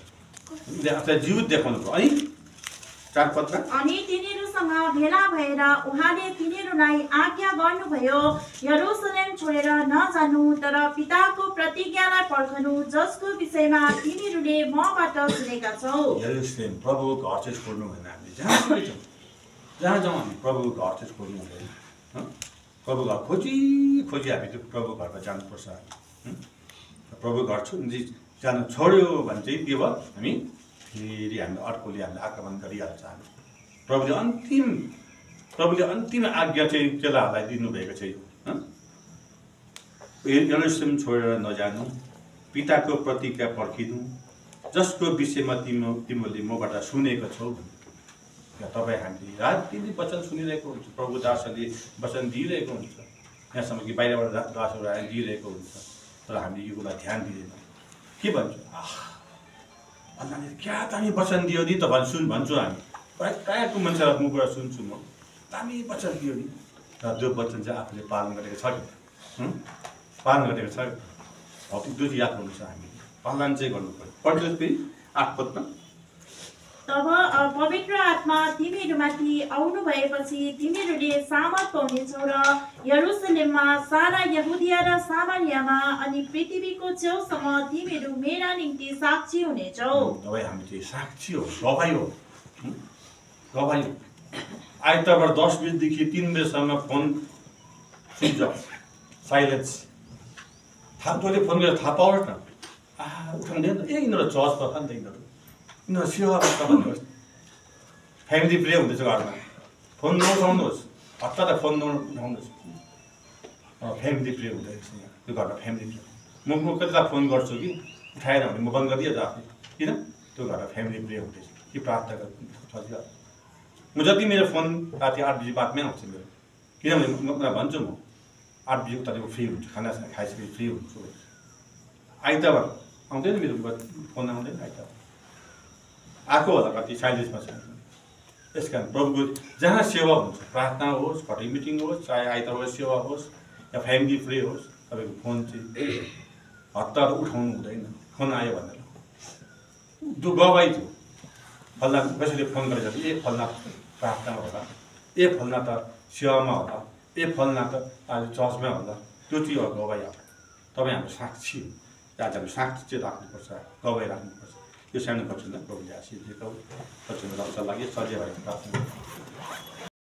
आफूलाई जीवित देखाउनु भयो। अनि 4 पदमा अनि तिनीहरूसँग भेला भएर उहाँले तिनीहरूलाई आज्ञा गर्नुभयो यरुसलेम छोडेर नजानु, तर पिताको प्रतिज्ञालाई पर्खनु जसको विषयमा तिनीहरूले मबाट सुनेका छौ। यरुसलेम प्रभुको घर चाहिँ छोड्नु भएन। हामीले जहाँ जाउँ हामी प्रभुको घर चाहिँ छोड्नु हुँदैन। प्रभु घर खोजी हामी त्यो प्रभु घरमा जानुपर्छ। प्रभु घर जानु छोड्यो भने चाहिँ के भयो, हामी फेरि हामी अर्कोले हामीलाई आक्रमण गरिहाल्छ। हामी प्रभुले अन्तिम आज्ञा चाहिँ चेलाहरूलाई दिनुभएको छ। यरुसलेम छोडेर नजानु, पिताको प्रतिज्ञा पर्खिनु जसको विषयमा तिमीहरूले मबाट सुनेको छौ। तपाईँ हामीले रात दिन वचन सुनिरहेको हुन्छ, प्रभु दासहरूले वचन दिइरहेको हुन्छ, यहाँसम्म कि बाहिरबाट दासहरू आएर दिइरहेको हुन्छ, तर हामीले यो कुरा ध्यान दिँदैन। के भन्छ, अन्नाले क्या दामी वचन दियो नि त भन्छु हामी। प्रायःको मान्छेलाई म कुरा सुन्छु, म दामी वचन दियो नि, तर त्यो वचन चाहिँ आफूले पालन गरेको छ कि पालन गरेको छ कि त्यो चाहिँ याद गर्नु छ। हामीले पालन चाहिँ गर्नु पर्यो। पढ्नुहोस् फेरि 8 पदमा। तब पवित्र आत्मा तिमीहरूमाथि आउनु भएपछि तिमीहरूले सामर्थ पाउनेछौ र यरुसलेममा, सारा यहुदिया र सामरियामा अनि पृथ्वीको छेउसम्म तिमीहरू मेरा निम्ति साक्षी हुनेछौ। तपाईँ हामी चाहिँ साक्षी हो, गवाई हो। आइतबार 10 बजीदेखि 3 बजीसम्म फोन स्विच अफ, साइलेन्स। तैँले फोन गरेर थाहा पाओस् न, उठाउँदैन। यिनीहरू चर्चमा छ नि त, यिनीहरू सेवा गर्छ भन्नुहोस्। फ्यामिली प्रे हुँदैछ घरमा, फोन नउठाउनुहोस्, हप्ता फोन नउठाउनुहोस्। फ्यामिली प्रे हुँदैछ यहाँ त्यो घरमा, फ्यामिली प्रे। म कतिलाई फोन गर्छु कि उठाएर भने म बन्द गरिदिएछ आफै, किन त्यो घरमा फ्यामिली प्रे हुँदैछ कि प्रार्थना गर्नु। म जति मेरो फोन राति 8 बजी बादमै आउँछ मेरो, किनभने म भन्छु म 8 बजी उता फ्री हुन्छु, खाना खाइसकेपछि फ्री हुन्छु। आइतबार आउँदैन मेरो फोन, आउँदैन आइतबार। आएको होला कति साइलेन्समा छ। यस कारण प्रभुको जहाँ सेवा हुन्छ, प्रार्थना होस्, घटी मिटिङ होस्, चाहे आइतबार सेवा होस् या फ्यामिली प्रे होस्, तपाईँको फोन चाहिँ हतार उठाउनु हुँदैन। फोन आयो भनेर जो गवाई थियो, फल्ना कसैले फोन गरेर ए फल्ना प्रार्थनामा होला, ए फल्ना त सेवामा होला, ए फल्ना त आज चर्चमा होला, त्यो चाहिँ गवाई हो। तपाईँ हाम्रो साक्षी हो। आज हामी साक्षी चाहिँ राख्नुपर्छ, गवाई राख्नुपर्छ। यो सानो वचनलाई प्रभुले आशीष दिएको वचन रक्षा लागि सजिलो भएको प्रार्थना